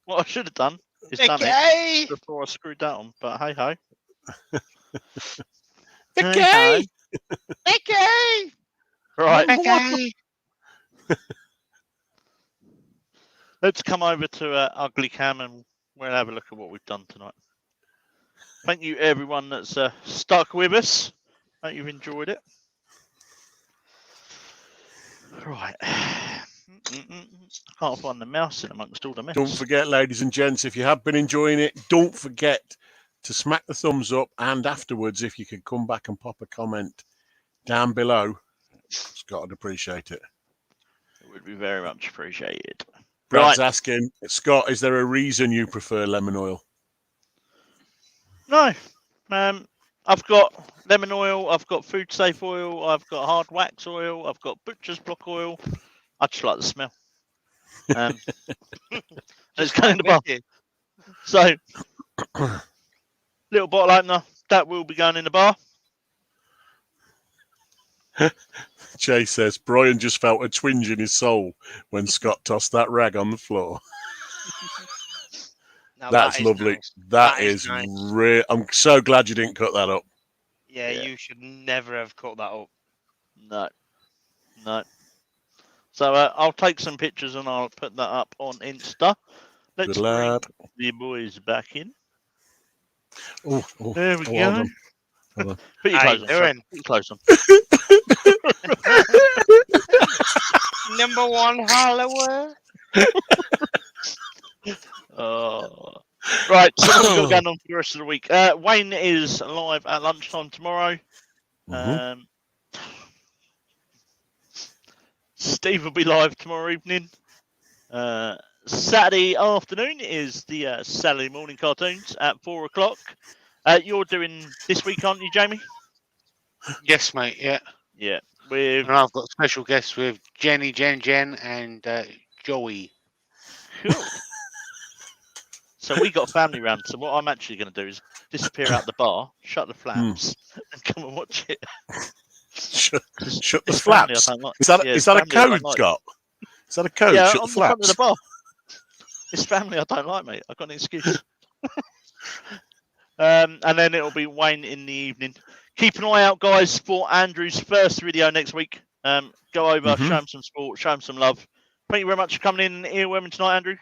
What I should have done is done it Vicky! before I screwed that on. But hey ho. Vicky! Hey, Vicky! right. Okay. Let's come over to Ugly Cam and we'll have a look at what we've done tonight. Thank you, everyone that's stuck with us. Hope you've enjoyed it. Right. I can't find the mouse in amongst all the mess. Don't forget, ladies and gents, if you have been enjoying it, don't forget to smack the thumbs up, and afterwards, if you could come back and pop a comment down below, Scott would appreciate it. It would be very much appreciated. Brad's Right. asking, Scott, is there a reason you prefer lemon oil? No. I've got lemon oil, I've got food safe oil, I've got hard wax oil, I've got butcher's block oil. I just like the smell. It's going in the bar. Vicky. So, little bottle opener, that will be going in the bar. Chase says, Brian just felt a twinge in his soul when Scott tossed that rag on the floor. Now That's that is lovely. nice. That is is nice. real. I'm so glad you didn't cut that up. Yeah, Yeah. you should never have cut that up. No. So I'll take some pictures and I'll put that up on Insta. Let's Good bring lad. the boys back in. Oh, There we hold go. on. Hold on. Put your How clothes you on. Sir. doing? Put your clothes on. Number one Hollywood. Right, so what we've got going on for the rest of the week. Wayne is live at lunchtime tomorrow. Mhm. Steve will be live tomorrow evening. Saturday afternoon is the Saturday morning cartoons at 4 o'clock. You're doing this week, aren't you, Jamie? Yes, mate. Yeah. Yeah. With And I've got special guests with Jenny, Jen, and Joey. cool. So we got family round. So what I'm actually going to do is disappear out the bar, shut the flaps, and come and watch it. Shut the It's family I flaps. don't like. Is that Yeah, is it's that a family I don't code, like. Scott? Is that a code? Yeah, Shut on the the front of flaps. the bar. It's family I don't like, mate. I've got an excuse. And then it'll be Wayne in the evening. Keep an eye out, guys, for Andrew's first video next week. Go over, Mhm. show him some support, show him some love. Thank you very much for coming in and earworming tonight, Andrew.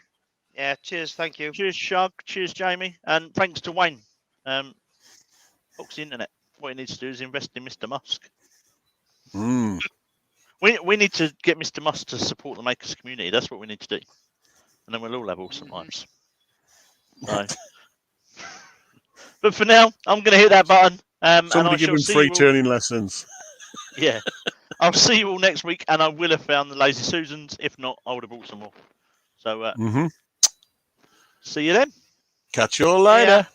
Yeah, cheers, thank you. Cheers, Shug. Cheers, Jamie. And thanks to Wayne. Folks, the internet. What he needs to do is invest in Mr. Musk. Mm. We need to get Mr. Musk to support the makers community. That's what we need to do. And then we'll all have awesome lives. So. But for now, I'm going to hit that button. And Somebody I give shall him see free you all. turning lessons. Yeah. I'll see you all next week, and I will have found the Lazy Susans. If not, I would have bought some more. So, Mhm. see you then. Catch you all later.